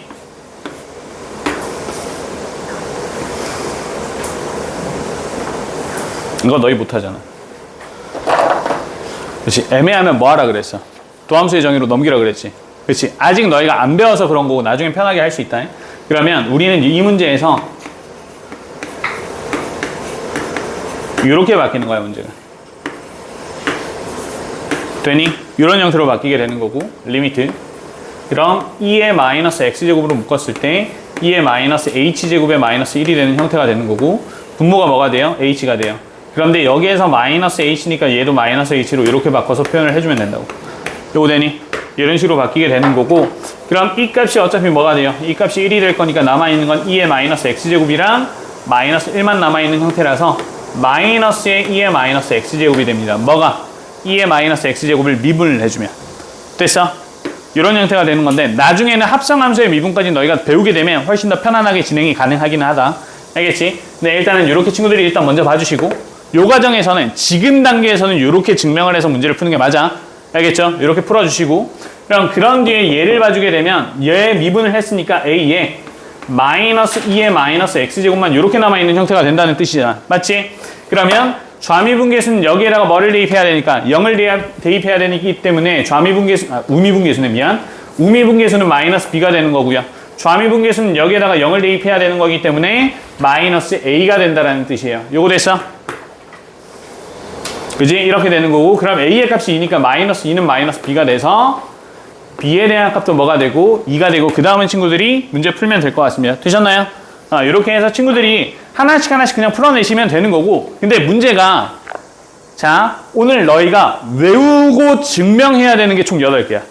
이거 너희 못하잖아. 그렇지. 애매하면 뭐 하라 그랬어? 도함수의 정의로 넘기라 그랬지. 그렇지. 아직 너희가 안 배워서 그런 거고 나중에 편하게 할 수 있다. 그러면 우리는 이 문제에서 이렇게 바뀌는 거야, 문제가. 되니? 이런 형태로 바뀌게 되는 거고, 리미트. 그럼 2의 마이너스 x제곱으로 묶었을 때 2의 마이너스 h제곱의 마이너스 1이 되는 형태가 되는 거고, 분모가 뭐가 돼요? h가 돼요. 그런데 여기에서 마이너스 h니까 얘도 마이너스 h로 이렇게 바꿔서 표현을 해주면 된다고. 요거 되니? 이런 식으로 바뀌게 되는 거고, 그럼 이 값이 어차피 뭐가 돼요? 이 값이 1이 될 거니까 남아있는 건 2의 마이너스 x제곱이랑 마이너스 1만 남아있는 형태라서 마이너스의 2의 마이너스 x제곱이 됩니다. 뭐가? 2의 마이너스 x제곱을 미분을 해주면. 됐어? 이런 형태가 되는 건데, 나중에는 합성함수의 미분까지 너희가 배우게 되면 훨씬 더 편안하게 진행이 가능하긴 하다. 알겠지? 근데 일단은 이렇게 친구들이 일단 먼저 봐주시고, 요 과정에서는 지금 단계에서는 이렇게 증명을 해서 문제를 푸는 게 맞아. 알겠죠? 이렇게 풀어주시고, 그럼 그런 뒤에 얘를 봐주게 되면 얘 미분을 했으니까 a에 마이너스 2의 마이너스 x제곱만 이렇게 남아있는 형태가 된다는 뜻이잖아. 맞지? 그러면 좌미분계수는 여기에다가 뭐를 대입해야 되니까 0을 대입해야 되기 때문에 우미분계수는 미안. 우미분계수는 마이너스 b가 되는 거고요. 좌미분계수는 여기에다가 0을 대입해야 되는 거기 때문에 마이너스 a가 된다는 뜻이에요. 요거 됐어? 그지? 이렇게 되는 거고, 그럼 a의 값이 2니까 마이너스 2는 마이너스 b가 돼서 b에 대한 값도 뭐가 되고 2가 되고, 그 다음은 친구들이 문제 풀면 될 것 같습니다. 되셨나요? 이렇게 해서 친구들이 하나씩 그냥 풀어내시면 되는 거고, 근데 문제가, 자, 오늘 너희가 외우고 증명해야 되는 게 총 8개야.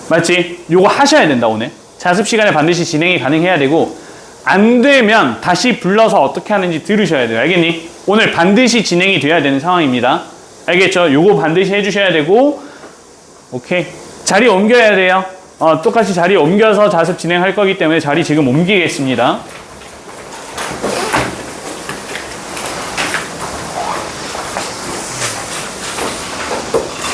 맞지? 요거 하셔야 된다, 오늘. 자습 시간에 반드시 진행이 가능해야 되고, 안 되면 다시 불러서 어떻게 하는지 들으셔야 돼요. 알겠니? 오늘 반드시 진행이 돼야 되는 상황입니다. 알겠죠? 요거 반드시 해주셔야 되고, 오케이. 자리 옮겨야 돼요. 똑같이 자리 옮겨서 자습 진행할 거기 때문에 자리 지금 옮기겠습니다.